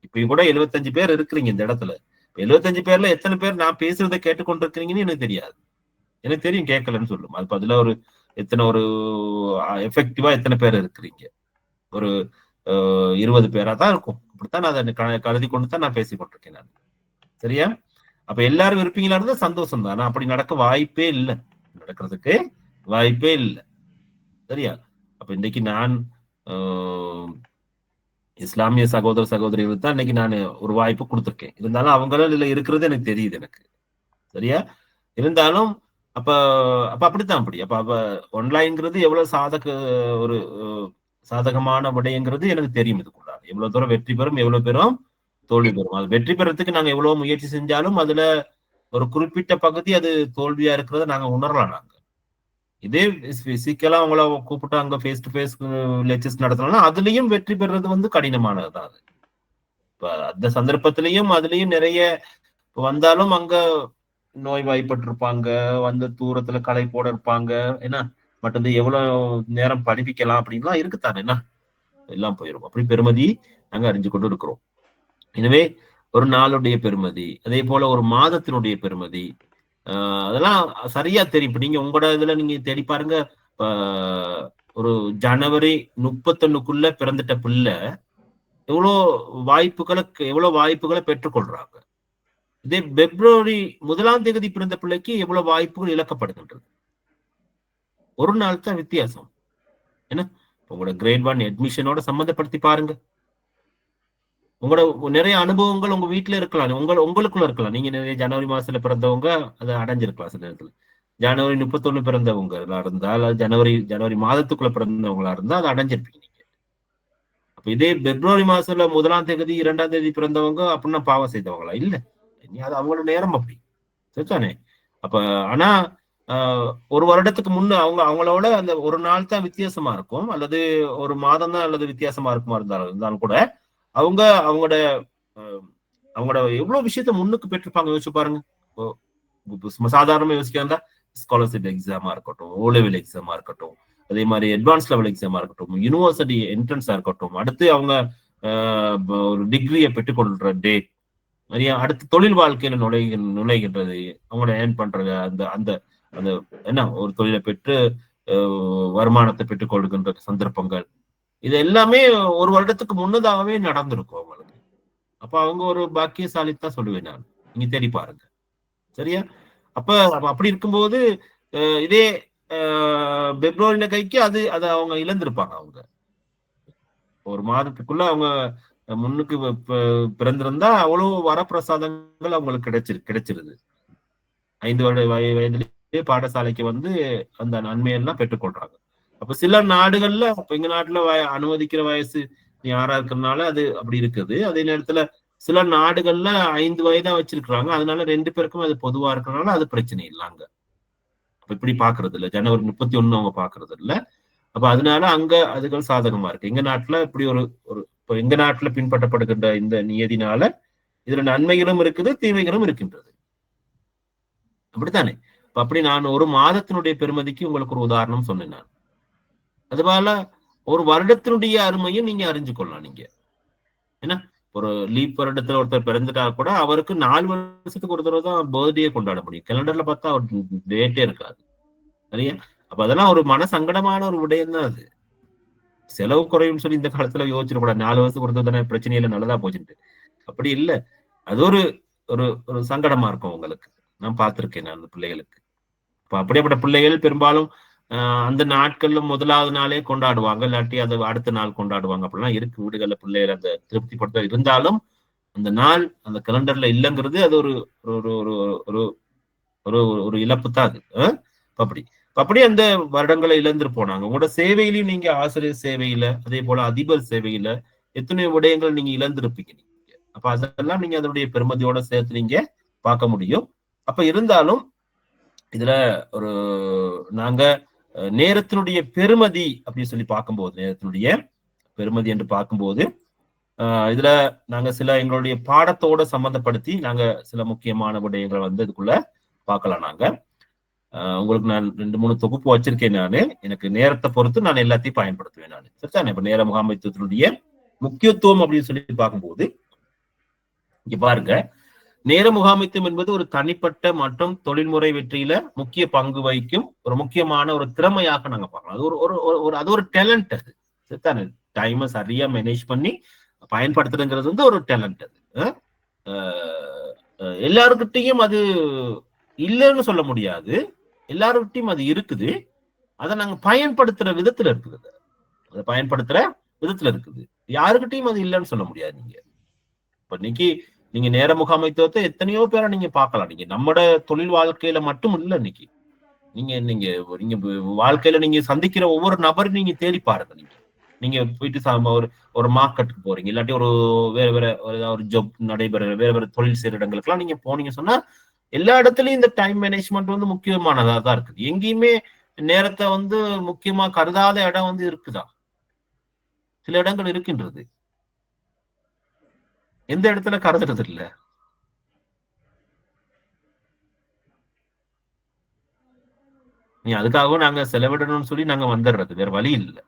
இப்பயும் கூட 75 பேர் இருக்கிறீங்க இந்த இடத்துல. 75 பேர்ல எத்தனை பேர் நான் பேசுறதை கேட்டுக்கொண்டிருக்கிறீங்கன்னு எனக்கு தெரியாது. எனக்கு தெரியும் கேட்கலன்னு சொல்லும். அது அதுல எத்தனை எஃபெக்டிவா எத்தனை பேர் இருக்கிறீங்க. ஒரு 20 பேரா தான் இருக்கும். அப்படித்தான் நான் அதை கருதி கொண்டு தான் நான் பேசி கொண்டிருக்கேன் நான். சரியா? அப்ப எல்லாரும் இருப்பீங்களா இருந்தா சந்தோஷம் தான். அப்படி நடக்க வாய்ப்பே இல்லை, நடக்கிறதுக்கு வாய்ப்பே இல்லை. சரியா? அப்ப இன்னைக்கு நான் இஸ்லாமிய சகோதர சகோதரிகளுக்கு தான் இன்னைக்கு நான் ஒரு வாய்ப்பு கொடுத்துருக்கேன். இருந்தாலும் அவங்களும் இதுல இருக்கிறது எனக்கு தெரியுது எனக்கு. சரியா? இருந்தாலும் அப்ப அப்படித்தான். அப்ப ஆன்லைன்ங்கிறது எவ்வளவு ஒரு சாதகமான விடயங்கிறது எனக்கு தெரியும். இதுக்குள்ள எவ்வளவு தூரம் வெற்றி பெறும், எவ்வளவு பேரும் தோல்வி பெறும். அது வெற்றி பெறத்துக்கு நாங்க எவ்வளவு முயற்சி செஞ்சாலும் அதுல ஒரு குறிப்பிட்ட பகுதி அது தோல்வியா இருக்கிறத நாங்க உணரலாம். நாங்க இதே பிசிக்கலா அவங்கள கூப்பிட்டு அங்க ஃபேஸ் டு ஃபேஸ் லெக்சர்ஸ் நடத்தலாம். அதுலயும் வெற்றி பெறது கடினமானதுதான். அது இப்ப அந்த சந்தர்ப்பத்திலையும் அதுலயும் நிறைய வந்தாலும் அங்க நோய் வாய்ப்பட்டிருப்பாங்க, தூரத்துல களைப்போட இருப்பாங்க. ஏன்னா மற்றது எவ்வளவு நேரம் படிப்பிக்கலாம் அப்படின்லாம் இருக்குத்தானே. என்ன எல்லாம் போயிடும். அப்படி பெருமதி நாங்க அறிஞ்சு கொண்டு இருக்கிறோம். எனவே ஒரு நாளுடைய பெருமதி, அதே போல ஒரு மாதத்தினுடைய பெருமதி, அதெல்லாம் சரியா தெரியும். இப்ப நீங்க உங்களோட இதுல நீங்க தேடி பாருங்க. ஒரு ஜனவரி 31க்குள்ள பிறந்துட்ட பிள்ளை எவ்வளவு வாய்ப்புகளை பெற்றுக்கொள்றாங்க. இதே பிப்ரவரி 1ஆம் தேதி பிறந்த பிள்ளைக்கு எவ்வளவு வாய்ப்புகள் இழக்கப்படுகின்றது. ஒரு நாள் தான் வித்தியாசம். என்ன உங்களோட கிரேட் 1 அட்மிஷனோட சம்மந்தப்படுத்தி பாருங்க. உங்களோட நிறைய அனுபவங்கள் உங்க வீட்டுல இருக்கலாம், உங்களுக்குள்ள இருக்கலாம். நீங்க நிறைய ஜனவரி மாசத்துல பிறந்தவங்க அதை அடைஞ்சிருக்கலாம். சில நேரத்துல ஜனவரி 31 பிறந்தவங்களா இருந்தால், ஜனவரி மாதத்துக்குள்ள பிறந்தவங்களா இருந்தா அதை அடைஞ்சிருப்பீங்க நீங்க. அப்ப இதே பிப்ரவரி மாசத்துல 1ஆம் தேதி 2ஆம் தேதி பிறந்தவங்க அப்படின்னா பாவம் செய்தவங்களா? இல்ல, அது அவங்களோட நேரம் அப்படி சரிதானே. அப்ப ஆனா ஒரு வருடத்துக்கு முன்ன அவங்களோட அந்த ஒரு நாள் தான் வித்தியாசமா இருக்கும், அல்லது ஒரு மாதம் தான் அல்லது வித்தியாசமா இருக்குமா இருந்தாலும் கூட அவங்க அவங்களோட எவ்வளவு விஷயத்த முன்னுக்கு பெற்றிருப்பாங்க யோசிச்சு பாருங்க. சாதாரணமா யோசிக்கிறதா ஸ்காலர்ஷிப் எக்ஸாமா இருக்கட்டும், ஓ லெவல் எக்ஸாமா இருக்கட்டும், அதே மாதிரி அட்வான்ஸ் லெவல் எக்ஸாமா இருக்கட்டும், யூனிவர்சிட்டி என்ட்ரன்ஸா இருக்கட்டும், அடுத்து அவங்க ஒரு டிகிரியை பெற்றுக்கொள்ற டேட், அடுத்து தொழில் வாழ்க்கையில நுழைகின்றது, அவங்களோட ஏர்ன் பண்றது, அந்த அந்த அந்த என்ன ஒரு தொழிலை பெற்று வருமானத்தை பெற்றுக் கொள்கின்ற சந்தர்ப்பங்கள், இது எல்லாமே ஒரு வருடத்துக்கு முன்னதாகவே நடந்திருக்கும் அவங்களுக்கு. அப்ப அவங்க ஒரு பாக்கியசாலித்தான் சொல்லுவேன் நான். நீங்க தேடி பாருங்க, சரியா? அப்ப அப்படி இருக்கும்போது இதே பிப்ரவரியில கைக்கு அதை அவங்க இழந்திருப்பாங்க. அவங்க ஒரு மாதத்துக்குள்ள அவங்க முன்னுக்கு பிறந்திருந்தா அவ்வளவு வரப்பிரசாதங்கள் அவங்களுக்கு கிடைச்சிருது. 5 வயதிலேயே பாடசாலைக்கு வந்து அந்த நன்மையெல்லாம் பெற்றுக்கொள்றாங்க. அப்ப சில நாடுகள்ல, இப்ப எங்க நாட்டுல அனுமதிக்கிற வயசு யாரா இருக்கிறதுனால அது அப்படி இருக்குது. அதே நேரத்துல சில நாடுகள்ல 5 வயதா வச்சிருக்கிறாங்க, அதனால 2 பேருக்கும் அது பொதுவா இருக்கிறதுனால அது பிரச்சனை இல்லைங்க. அப்ப இப்படி பாக்குறது இல்ல, ஜனவரி 31 அவங்க பாக்குறது இல்ல. அப்ப அதனால அங்க அதுகள் சாதகமா இருக்கு. எங்க நாட்டுல இப்படி ஒரு இப்ப எங்க நாட்டுல பின்பற்றப்படுகின்ற இந்த நியதினால இதுல நன்மைகளும் இருக்குது, தீமைகளும் இருக்கின்றது. அப்படித்தானே? இப்ப அப்படி நான் ஒரு மாதத்தினுடைய பெருமதிக்கு உங்களுக்கு ஒரு உதாரணம் சொன்னேன் நான். அதுபோல ஒரு வருடத்தினுடைய அருமையும் நீங்க அறிஞ்சு கொள்ளலாம். நீங்க ஏன்னா ஒரு லீப் வருடத்துல ஒருத்தர் பிறந்துட்டா கூட அவருக்கு 4 வருஷத்துக்கு ஒரு தடவை தான் பர்த்டே கொண்டாட முடியும். கேலண்டர்ல பார்த்தா அவர் டேட்டே இருக்காது, சரியா? அப்ப அதெல்லாம் ஒரு மன சங்கடமான ஒரு விடயம் தான். அது செலவு குறையும் சொல்லி இந்த காலத்துல யோசிச்சிடக்கூடாது. 4 வருஷத்துக்கு ஒரு தடவை பிரச்சனை இல்லை, நல்லதா போச்சுட்டு. அப்படி இல்லை, அது ஒரு ஒரு சங்கடமா இருக்கும் உங்களுக்கு. நான் பார்த்திருக்கேன் நான் அந்த பிள்ளைகளுக்கு. இப்ப அப்படியேப்பட்ட பிள்ளைகள் பெரும்பாலும் அந்த நாட்கள்ல முதலாவது நாளே கொண்டாடுவாங்க, இல்லாட்டி அதை அடுத்த நாள் கொண்டாடுவாங்க. அப்படிலாம் இருக்கு வீடுகள்ல பிள்ளைகள் அந்த திருப்திப்படுத்த. இருந்தாலும் அந்த நாள் அந்த கலண்டர்ல இல்லைங்கிறது அது ஒரு ஒரு ஒரு இழப்பு தான் அது. அப்படியே அந்த வருடங்களை இழந்துட்டு போனாங்க. உங்களோட சேவையிலையும் நீங்க ஆசிரியர் சேவையில, அதே போல அதிபர் சேவையில எத்தனை விடயங்கள் நீங்க இழந்திருப்பீங்க நீங்க. அப்ப அதெல்லாம் நீங்க அதனுடைய பெருமதியோட சேர்த்து நீங்க பார்க்க முடியும். அப்ப இருந்தாலும் இதுல ஒரு நாங்க நேரத்தினுடைய பெருமதி அப்படின்னு சொல்லி பார்க்கும்போது, நேரத்தினுடைய பெருமதி என்று பார்க்கும்போது இதுல நாங்க சில எங்களுடைய பாடத்தோட சம்பந்தப்படுத்தி நாங்க சில முக்கியமான விடயங்களை வந்து இதுக்குள்ள பார்க்கலாம். நாங்க உங்களுக்கு நான் 2-3 தொகுப்பு வச்சிருக்கேன். நானு எனக்கு நேரத்தை பொறுத்து நான் எல்லாத்தையும் பயன்படுத்துவேன் நான், சரிதானே? இப்ப நேர முகாமைத்துவத்தினுடைய முக்கியத்துவம் அப்படின்னு சொல்லி பார்க்கும்போது இங்க பாருங்க, நேர முகாமைத்துவம் என்பது ஒரு தனிப்பட்ட மற்றும் தொழில்முறை வெற்றியில முக்கிய பங்கு வகிக்கும் ஒரு முக்கியமான ஒரு திறமையாக நாங்க பார்க்கலாம். அது ஒரு டேலண்ட். அது சரிதானே? டைமை சரியா மேனேஜ் பண்ணி பயன்படுத்துறதுங்கிறது வந்து ஒரு டேலண்ட். அது எல்லாருக்கிட்டையும் அது இல்லைன்னு சொல்ல முடியாது, எல்லாருக்கிட்டையும் அது இருக்குது. அதை நாங்க பயன்படுத்துற விதத்துல இருக்குது. அதை பயன்படுத்துற விதத்துல இருக்குது. யாருக்கிட்டையும் அது இல்லைன்னு சொல்ல முடியாது. நீங்க இப்ப இன்னைக்கு நீங்க நேர முகாமைத்துவத்தை எத்தனையோ பேரை நீங்க பார்க்கலாம். நீங்க நம்மட தொழில் வாழ்க்கையில மட்டும் இல்லை, இன்னைக்கு நீங்க நீங்க நீங்க வாழ்க்கையில நீங்க சந்திக்கிற ஒவ்வொரு நபரும் நீங்க தேடி பாருங்க. நீங்க போயிட்டு ஒரு மார்க்கெட்டுக்கு போறீங்க, இல்லாட்டி ஒரு வேற ஒரு ஜாப் நடைபெற வேற தொழில் செய்யற இடங்களுக்குலாம் நீங்க போனீங்க சொன்னா எல்லா இடத்துலயும் இந்த டைம் மேனேஜ்மெண்ட் வந்து முக்கியமானதா தான் இருக்குது. எங்கேயுமே நேரத்தை வந்து முக்கியமா கருதாத இடம் வந்து இருக்குதா? சில இடங்கள் இருக்கின்றது, எந்த இடத்துல கருதுறது இல்லை. நீ அதுக்காகவும் நாங்க செலவிடணும்னு சொல்லி நாங்க வந்துடுறது, வேற வழி இல்லை.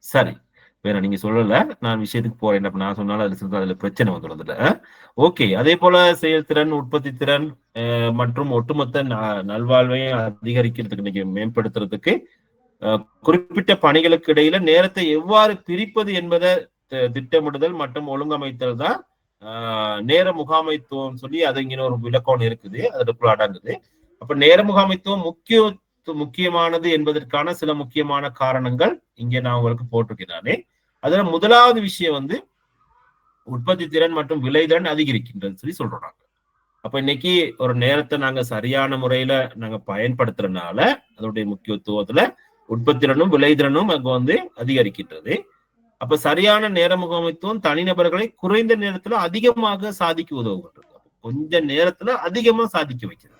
சரி, வேற நீங்க சொல்லல, நான் விஷயத்துக்கு போறேன். நான் சொன்னாலும் அதுல பிரச்சனை வந்துடுறதுல. ஓகே. அதே போல செயல்திறன், உற்பத்தி திறன் மற்றும் ஒட்டுமொத்த நல்வாழ்வை அதிகரிக்கிறதுக்கு, நீங்க மேம்படுத்துறதுக்கு குறிப்பிட்ட பணிகளுக்கு இடையில நேரத்தை எவ்வாறு பிரிப்பது என்பதை திட்டமிடுதல் மற்றும் ஒழுங்கமைத்தல் தான் நேர முகாமைத்துவம் சொல்லி அது இங்க ஒரு விளக்கம் இருக்குது, அதுக்குள்ள அடங்குது. அப்ப நேர முகாமைத்துவம் முக்கியமானது என்பதற்கான சில முக்கியமான காரணங்கள் இங்கே நான் உங்களுக்கு போட்டிருக்கிறானே. அதுல முதலாவது விஷயம் வந்து உற்பத்தி திறன் மற்றும் விளைதிறன் அதிகரிக்கின்றது சொல்லி சொல்றோம் நாங்க. அப்ப இன்னைக்கு ஒரு நேரத்தை நாங்க சரியான முறையில நாங்க பயன்படுத்துறதுனால அதனுடைய முக்கியத்துவத்துல உற்பத்தி திறனும் விளைதிறனும் அங்க வந்து அதிகரிக்கின்றது. அப்ப சரியான நேர முகாமைத்துவம் தனிநபர்களை குறைந்த நேரத்துல அதிகமாக சாதிக்க உதவுகின்றது. கொஞ்ச நேரத்துல அதிகமா சாதிக்க வைக்கிறது.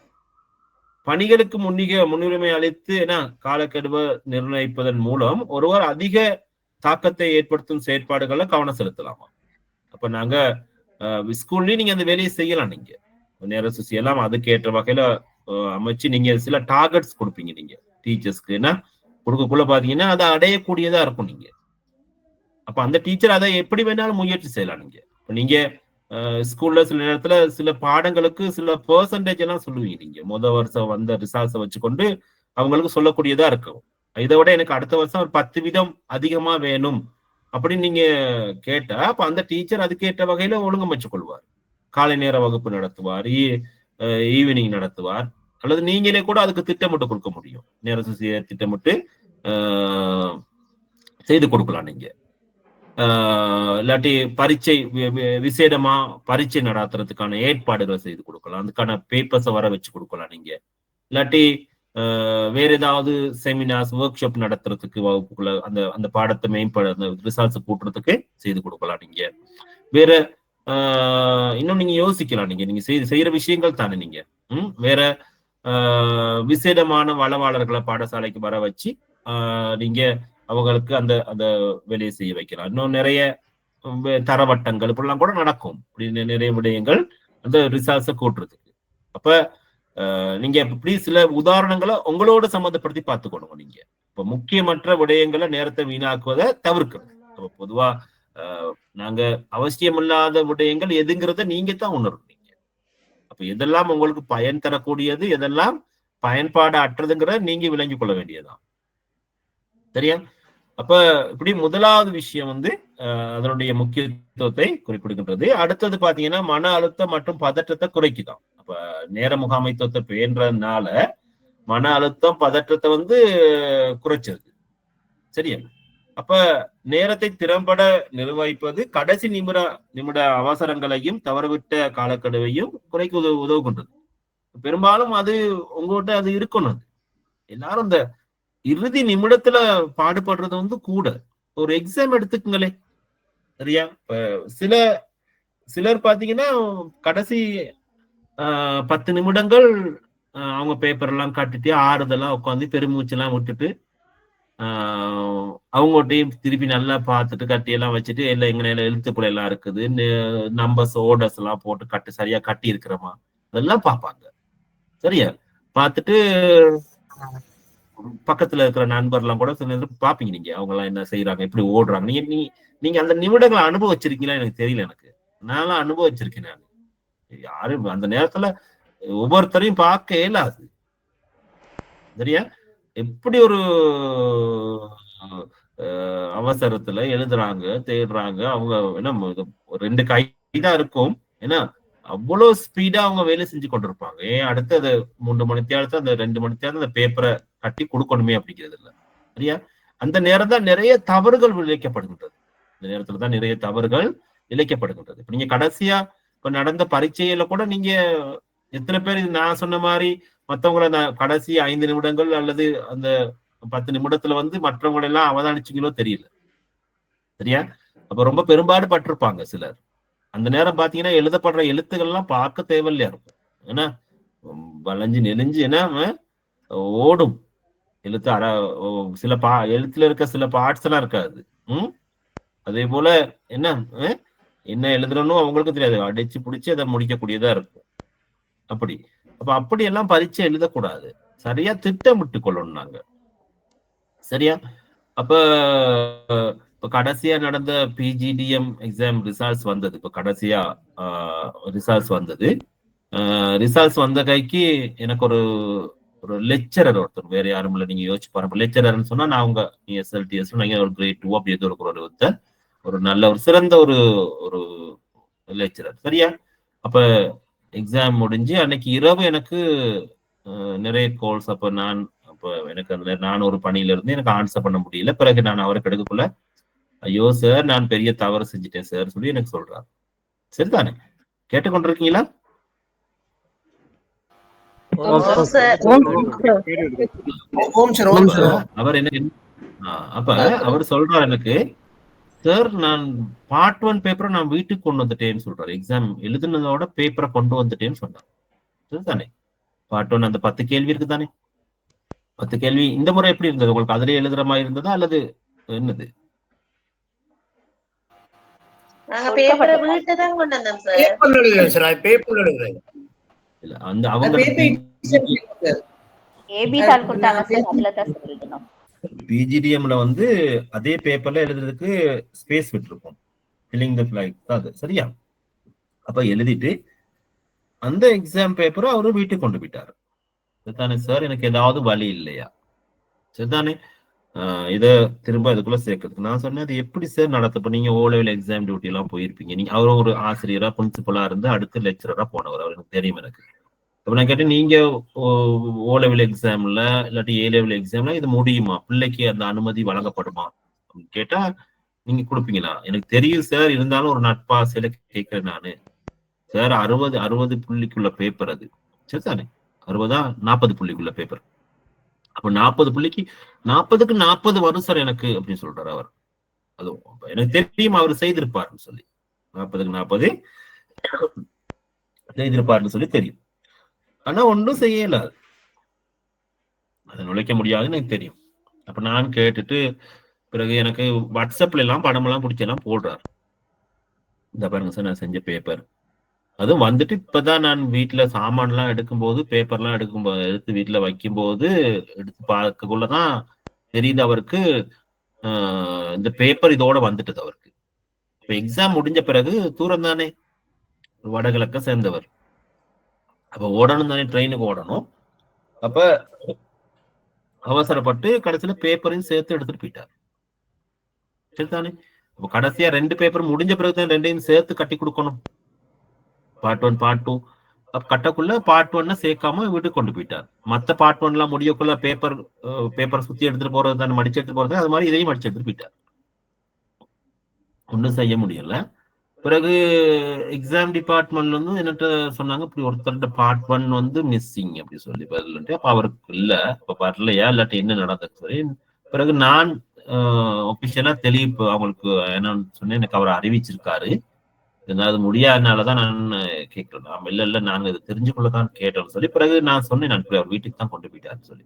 பணிகளுக்கு முன்னுரிமை அளித்து காலக்கெடுவை நிர்ணயிப்பதன் மூலம் ஒருவர் அதிக தாக்கத்தை ஏற்படுத்தும் செயற்பாடுகளை கவனம் செலுத்தலாமா. அப்ப நாங்க ஸ்கூல்லயும் நீங்க அந்த வேலையை செய்யலாம். நீங்க நேர செய்யலாம். அதுக்கேற்ற வகையில அமைச்சு நீங்க சில டார்கெட்ஸ் கொடுப்பீங்க நீங்க டீச்சர்ஸ்க்கு. கொடுக்கக்குள்ள பாத்தீங்கன்னா அதை அடையக்கூடியதா இருக்கும். நீங்க அப்ப அந்த டீச்சர் அதை எப்படி வேணாலும் முயற்சி செய்யலாம். நீங்க ஸ்கூல்ல சில நேரத்துல சில பாடங்களுக்கு சில பெர்சன்டேஜ் எல்லாம் சொல்லுவீங்க. நீங்க முதல் வருஷம் வந்த ரிசல்ட்ஸை வச்சுக்கொண்டு அவங்களுக்கு சொல்லக்கூடியதா இருக்கும். இதை விட எனக்கு அடுத்த வருஷம் ஒரு 10% அதிகமா வேணும் அப்படின்னு நீங்க கேட்டா அப்ப அந்த டீச்சர் அதுக்கேற்ற வகையில ஒழுங்கமைச்சு கொள்வார். காலை நேர வகுப்பு நடத்துவார், ஈவினிங் நடத்துவார், அல்லது நீங்களே கூட அதுக்கு திட்டமிட்டு கொடுக்க முடியும். நேர திட்டமிட்டு செய்து கொடுக்கலாம். நீங்க இல்லாட்டி பரீட்சை விசேடமா பரீட்சை நடத்துறதுக்கான ஏற்பாடுகளை செய்து கொடுக்கலாம். அதுக்கான பேப்பர்ஸை வர வச்சு கொடுக்கலாம். நீங்க இல்லாட்டி வேற ஏதாவது செமினார்ஸ் ஒர்க் ஷாப் நடத்துறதுக்கு வகுப்புக்குள்ள அந்த பாடத்தை மேம்பட அந்த ரிசல்ட்ஸ் கூட்டுறதுக்கு செய்து கொடுக்கலாம். நீங்க வேற இன்னும் நீங்க யோசிக்கலாம். நீங்க செய்யற விஷயங்கள் தானே. நீங்க வேற விசேடமான வளவாளர்களை பாடசாலைக்கு வர வச்சு நீங்க அவங்களுக்கு அந்த அந்த வேலையை செய்ய வைக்கலாம். இன்னும் நிறைய தரவட்டங்கள் இப்படிலாம் கூட நடக்கும். இப்படி நிறைய விடயங்கள் அந்த ரிசல்ட்ஸை கூட்டுறதுக்கு. அப்ப நீங்க இப்படி சில உதாரணங்களை உங்களோட சம்மந்தப்படுத்தி பார்த்துக்கணும். நீங்க இப்ப முக்கியமற்ற விடயங்களை நேரத்தை வீணாக்குவதை தவிர்க்கணும். பொதுவா நாங்க அவசியமில்லாத விடயங்கள் எதுங்கிறத நீங்க தான் உணர்றீங்க. அப்ப எதெல்லாம் உங்களுக்கு பயன் தரக்கூடியது, எதெல்லாம் பயன்பாடு அற்றதுங்கிறத நீங்க விளங்கி கொள்ள வேண்டியதுதான். சரியா? அப்ப இப்படி முதலாவது விஷயம் அதனுடைய முக்கியத்துவத்தை குறிப்பிடுகின்றது. அடுத்தது பாத்தீங்கன்னா மன அழுத்தம் மற்றும் பதற்றத்தை குறைக்குதான். அப்ப நேர முகாமைத்துவத்தை பேன்றதுனால மன அழுத்தம் பதற்றத்தை குறைச்சிருக்கு. சரியா? அப்ப நேரத்தை திறம்பட நிர்வகிப்பது கடைசி நிமிட அவசரங்களையும் தவறவிட்ட காலக்கெடுவையும் குறைக்க உதவுகின்றது. பெரும்பாலும் அது உங்கள்கிட்ட அது இருக்கணும். எல்லாரும் இந்த இறுதி நிமிடத்துல பாடுபடுறது கூட. ஒரு எக்ஸாம் எடுத்துக்குங்களே. சரியா? இப்ப சிலர் பாத்தீங்கன்னா கடைசி 10 நிமிடங்கள் அவங்க பேப்பர் எல்லாம் காட்டிட்டு ஆறுதெல்லாம் உட்காந்து பெருமூச்சு எல்லாம் விட்டுட்டு அவங்ககிட்டையும் திருப்பி நல்லா பார்த்துட்டு கட்டியெல்லாம் வச்சுட்டு எல்லாம் எங்க எழுத்துக்குள்ள எல்லாம் இருக்குது, நம்பர்ஸ் ஓர்டர்ஸ் எல்லாம் போட்டு சரியா கட்டி இருக்கிறோமா அதெல்லாம் பார்ப்பாங்க. சரியா? பார்த்துட்டு பக்கத்துல இருக்கிற நண்பர்லாம் கூட சில நேரம் பாப்பீங்க. நீங்க அவங்க எல்லாம் என்ன செய்யறாங்க, எப்படி ஓடுறாங்க. நீங்க அந்த நிமிடங்களை அனுபவிச்சிருக்கீங்களா எனக்கு தெரியல. எனக்கு நான்லாம் அனுபவிச்சிருக்கேன். நான் யாரும் அந்த நேரத்துல ஒவ்வொருத்தரையும் பார்க்க இயலாது. சரியா? எப்படி ஒரு அவசரத்துல எழுதுறாங்க, தேடுறாங்க. அவங்க என்ன 2 கைதான் இருக்கும். ஏன்னா அவ்வளவு ஸ்பீடா அவங்க வேலை செஞ்சு கொண்டிருப்பாங்க. அடுத்து அதை 3 மணி நேரத்துல அந்த 2 மணி நேரத்துல அந்த பேப்பரை கட்டி கொடுக்கணுமே அப்படிங்கிறது இல்லை. சரியா? அந்த நேரம் தான் நிறைய தவறுகள் இழைக்கப்படுகின்றது. இந்த நேரத்துல தான் நிறைய தவறுகள் இழைக்கப்படுகின்றது. இப்ப நீங்க கடைசியா இப்ப நடந்த பரீட்சையில கூட நீங்க எத்தனை பேர் நான் சொன்ன மாதிரி மற்றவங்களை கடைசி 5 நிமிடங்கள் அல்லது அந்த 10 நிமிடத்துல மற்றவங்களை எல்லாம் அவதானிச்சிங்களோ தெரியல. சரியா? அப்ப ரொம்ப பெரும்பாடு பட்டிருப்பாங்க சிலர். அந்த நேரம் பாத்தீங்கன்னா எழுதப்படுற எழுத்துக்கள் எல்லாம் பார்க்க தேவையில்லையா இருக்கும். ஏன்னா வளைஞ்சு நெளிஞ்சு ஓடும் எழுத்து. சில எழுத்துல இருக்க சில பார்ட்ஸ் எல்லாம் இருக்காது. அதே போல என்ன எழுதுறோன்னு அவங்களுக்கும் தெரியாது. அடிச்சு பிடிச்சு அதை முடிக்கக்கூடியதா இருக்கும். அப்படி எல்லாம் பரீட்சை எழுதக்கூடாது. சரியா திட்டமிட்டு கொள்ளணும் நாங்க. சரியா? அப்ப கடைசியா நடந்த பிஜிடிஎம் எக்ஸாம் ரிசல்ட்ஸ் வந்தது. இப்ப கடைசியா ரிசல்ட்ஸ் வந்தது. ரிசல்ட்ஸ் வந்த கைக்கு எனக்கு ஒரு லெக்சரர் ஒருத்தர், வேற யாரும் இல்லை. நீங்க யோசிச்சு பாருங்க. லெக்சரர்னு சொன்னா நான் அவங்க SLTS நீங்க ஒரு கிரேட் 2 அப்படி ஏதோ ஒரு நல்ல ஒரு சிறந்த ஒரு லெக்சரர். சரியா? அப்ப எக்ஸாம் முடிஞ்சு அன்னைக்கு இரவு எனக்கு நிறைய கால்ஸ். அப்ப எனக்கு நான் ஒரு பணியில இருந்து எனக்கு ஆன்சர் பண்ண முடியல. பிறகு நான் அவருக்கு எடுக்கக்குள்ள, ஐயோ சார் நான் பெரிய தவறு செஞ்சுட்டேன் சார் சொல்லி எனக்கு சொல்றாரு. சரிதானே? கேட்டுக்கொண்டிருக்கீங்களா? அவர் என்ன அப்ப அவர் சொல்றாரு எனக்கு, சார் நான் பார்ட் 1 பேப்பரை நான் வீட்டுக்கு கொண்டு வந்துட்டேன்னு சொல்றாரு. எக்ஸாம் எழுதுனதோட பேப்பரை கொண்டு வந்துட்டேன்னு சொன்னார். இதுதானே பார்ட் 1 அந்த 10 கேள்வி இருக்கு தானே? 10 கேள்வி இந்த முறை எப்படி இருந்தது உங்களுக்கு? அதுல எழுதுற மாதிரி இருந்ததா அல்லது என்னது? இல்ல அந்த அவங்க பிஜிடிஎம்ல வந்து அதே பேப்பர்ல எழுதுறதுக்கு ஸ்பேஸ் விட்டுருப்போம். ஃபில்லிங் தி பிளாங்க்ஸ் அது சரியா? அப்ப எழுதிட்டு அந்த எக்ஸாம் பேப்பரை அவரு வீட்டுக்கு கொண்டு போயிட்டாரு. சரிதானே சார்? எனக்கு ஏதாவது வழி இல்லையா? சரிதானே? இத திரும்ப இதுக்குள்ள சேர்க்கறதுக்கு நான் சொன்னேன், அது எப்படி சார் நடத்தப்ப நீங்க ஓ லெவல் எக்ஸாம் டியூட்டி எல்லாம் போயிருப்பீங்க. நீங்க அவரு ஒரு ஆசிரியரா பிரின்சிபலா இருந்து அடுத்து லெக்சரரா போனவர், அவருக்கு தெரியும் எனக்கு. அப்ப நான் கேட்டேன், நீங்க ஓ லெவல் எக்ஸாம்ல இல்லாட்டி ஏ லெவல் எக்ஸாம்ல இது முடியுமா? பிள்ளைக்கு அந்த அனுமதி வழங்கப்படுமா அப்படின்னு கேட்டா நீங்க கொடுப்பீங்களா? எனக்கு தெரியும் சார், இருந்தாலும் ஒரு நட்பாசையில கேட்கிறேன் நானு. சார் 60 புள்ளிக்குள்ள பேப்பர் அது. சரிதானே? 60 40 புள்ளிக்குள்ள பேப்பர். அப்ப 40 புள்ளிக்கு 40க்கு 40 வரும் சார் எனக்கு அப்படின்னு சொல்றாரு அவர். அதுவும் எனக்கு தெரியும் அவர் செய்திருப்பாருன்னு சொல்லி, 40க்கு 40 செய்திருப்பாருன்னு சொல்லி தெரியும். ஆனா ஒன்றும் செய்யல, அதை நுழைக்க முடியாதுன்னு எனக்கு தெரியும். அப்ப நான் கேட்டுட்டு பிறகு எனக்கு வாட்ஸ்அப்ல எல்லாம் படம் எல்லாம் பிடிச்செல்லாம் போடுறாரு. இந்த பாருங்க சார் நான் செஞ்ச பேப்பர். அதுவும் வந்துட்டு இப்பதான் நான் வீட்டுல சாமான் எல்லாம் எடுக்கும்போது பேப்பர்லாம் எடுத்து வீட்டுல வைக்கும்போது எடுத்து பார்க்கக்குள்ளதான் தெரியுது அவருக்கு இந்த பேப்பர் இதோட வந்துட்டது அவருக்கு. இப்ப எக்ஸாம் முடிஞ்ச பிறகு தூரம் தானே, வடகிழக்க சேர்ந்தவர். அப்ப ஓடணும் தானே, ட்ரெயினுக்கு ஓடணும். அப்ப அவசரப்பட்டு கடைசியில பேப்பரையும் சேர்த்து எடுத்துட்டு போயிட்டார். சரிதானே? அப்ப கடைசியா 2 பேப்பர் முடிஞ்ச பிறகுதான் 2ஐயும் சேர்த்து கட்டி கொடுக்கணும். பார்ட் 1 பார்ட் 2 கட்டக்குள்ள பார்ட் 1 சேர்க்காம வீட்டுக்கு கொண்டு போயிட்டார். மத்த பார்ட் 1 எல்லாம் முடியக்குள்ள பேப்பர் சுத்தி எடுத்துட்டு போறது தானே, மடிச்சு எடுத்துட்டு போறது. அது மாதிரி இதையும் மடிச்சு எடுத்துட்டு போயிட்டார். ஒன்றும் செய்ய முடியல. பிறகு எக்ஸாம் டிபார்ட்மெண்ட்ல இருந்து என்னட்ட சொன்னாங்க, இப்படி ஒருத்தர்கிட்ட பார்ட் 1 வந்து மிஸ்ஸிங் அப்படி சொல்லி பதில்ட்டு. அப்ப அவருக்கு இல்ல, அப்ப வரலையா இல்லாட்டி என்ன நடந்தது சொல்லி பிறகு நான் ஒபிஷியலா தெளிவு அவங்களுக்கு என்னன்னு சொன்னேன், எனக்கு அவர் அறிவிச்சிருக்காரு. அது முடியாதனாலதான் நான் கேட்கிறேன். இல்ல நாங்க இதை தெரிஞ்சுக்கொள்ளதான் கேட்டோம்னு சொல்லி பிறகு நான் சொன்னேன், நான் அவர் வீட்டுக்கு தான் கொண்டு போயிட்டாருன்னு சொல்லி.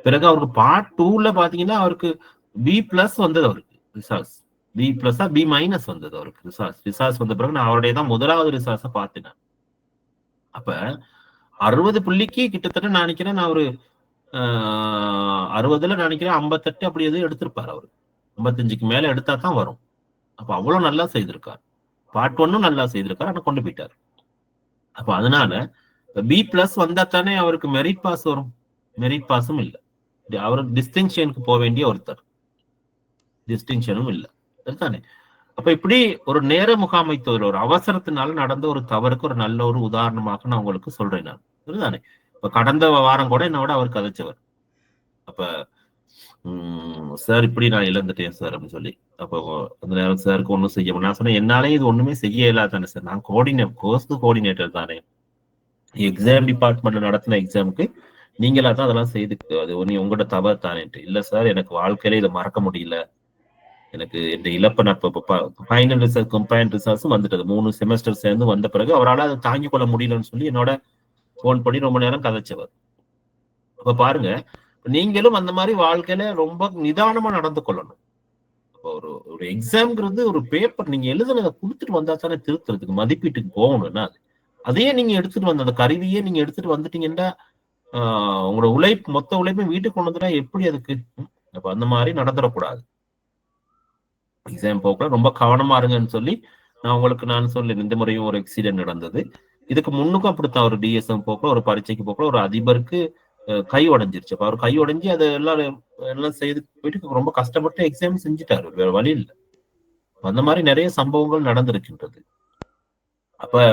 பிறகு அவருக்கு பார்ட் 2ல பாத்தீங்கன்னா அவருக்கு B+ வந்தது. அவருக்கு ரிசார்ட்ஸ் B+ B- வந்தது அவருக்கு. ரிசார்ட்ஸ் வந்த பிறகு நான் அவருடைய தான் முதலாவது ரிசார்ட்ஸ பார்த்தேன். அப்ப 60 புள்ளிக்கு கிட்டத்தட்ட நான் நினைக்கிறேன், நான் ஒரு 60ல நினைக்கிறேன் 58 அப்படி எதுவும் எடுத்திருப்பாரு அவரு. 55க்கு மேல எடுத்தா தான் வரும். அப்ப அவ்வளவு நல்லா செய்திருக்காரு. பார்ட் 1 நல்லா செய்திருக்காரு, ஆனா கொண்டு போயிட்டாரு. அப்ப அதனால B+ வந்தா தானே அவருக்கு மெரிட் பாஸ் வரும். மெரிட் பாஸும் இல்லை, அவருக்கு டிஸ்டிங்ஷனுக்கு போக வேண்டிய ஒருத்தர், டிஸ்டிங்ஷனும் இல்லை. சரிதானே? அப்ப இப்படி ஒரு நேர முகாமைத்துவத்தில் ஒரு அவசரத்தினால நடந்த ஒரு தவறுக்கு ஒரு நல்ல ஒரு உதாரணமாக நான் உங்களுக்கு சொல்றேன் நான். சரிதானே? இப்ப கடந்த வாரம் கூட என்னோட அவர் கதைச்சவர். அப்ப சார் இப்படி நான் இழந்துட்டேன் சார் அப்படின்னு சொல்லி. அப்போ அந்த நேரம் சாருக்கு ஒன்றும் செய்ய நான் சொன்னேன், என்னாலே இது ஒண்ணுமே செய்ய இல்லாதானே சார், நான் கோஆர்டினேட்டர் தானே, எக்ஸாம் டிபார்ட்மெண்ட்ல நடத்தின எக்ஸாமுக்கு நீங்களா தான் அதெல்லாம் செய்து, அது உங்களோட தவறு தானேன்ட்டு. இல்ல சார், எனக்கு வாழ்க்கையில இதை மறக்க முடியல, எனக்கு இந்த இழப்ப நான் ஃபைனல் ரிசல்ட் கம்பைன்ட் ரிசல்ட்ஸும் வந்துட்டது. 3 செமஸ்டர் சேர்ந்து வந்த பிறகு அவரால் அதை தாங்கிக் கொள்ள முடியலன்னு சொல்லி என்னோட போன் பண்ணி ரொம்ப நேரம் கதைச்சவர். அப்ப பாருங்க, நீங்களும் அந்த மாதிரி வாழ்க்கையில ரொம்ப நிதானமா நடந்து கொள்ளணும். ஒரு எக்ஸாம்ங்கிறது ஒரு பேப்பர் நீங்க எழுதுனதை கொடுத்துட்டு வந்தா தானே திருத்துறதுக்கு மதிப்பீட்டுக்கு போகணும்னா, அதையே நீங்க எடுத்துட்டு வந்த அந்த கருவியே நீங்க எடுத்துட்டு வந்துட்டீங்கன்னா உங்களோட மொத்த உழைப்பை வீட்டுக்கு கொண்டு வந்துட்டா எப்படி அதுக்கு? அப்ப அந்த மாதிரி நடந்துடக்கூடாது. எக்ஸாம் போக்குல ரொம்ப கவனமா இருங்கன்னு சொல்லி நான் சொல்லேன். இந்த முறையும் ஒரு எக்ஸிடென்ட் நடந்தது. இதுக்கு முன்னுக்கும் அப்படித்தான். ஒரு டிஎஸ்எம் போக்குல ஒரு பரீட்சைக்கு போக்குல ஒரு அதிபருக்கு கை உடைஞ்சிருச்சு. அப்ப அவர் கை உடைஞ்சி அதை எல்லாம் செய்து போயிட்டு ரொம்ப கஷ்டப்பட்டு எக்ஸாம் செஞ்சுட்டாரு, வேற வழி இல்லை. அந்த மாதிரி நிறைய சம்பவங்கள் நடந்திருக்கின்றது. அப்ப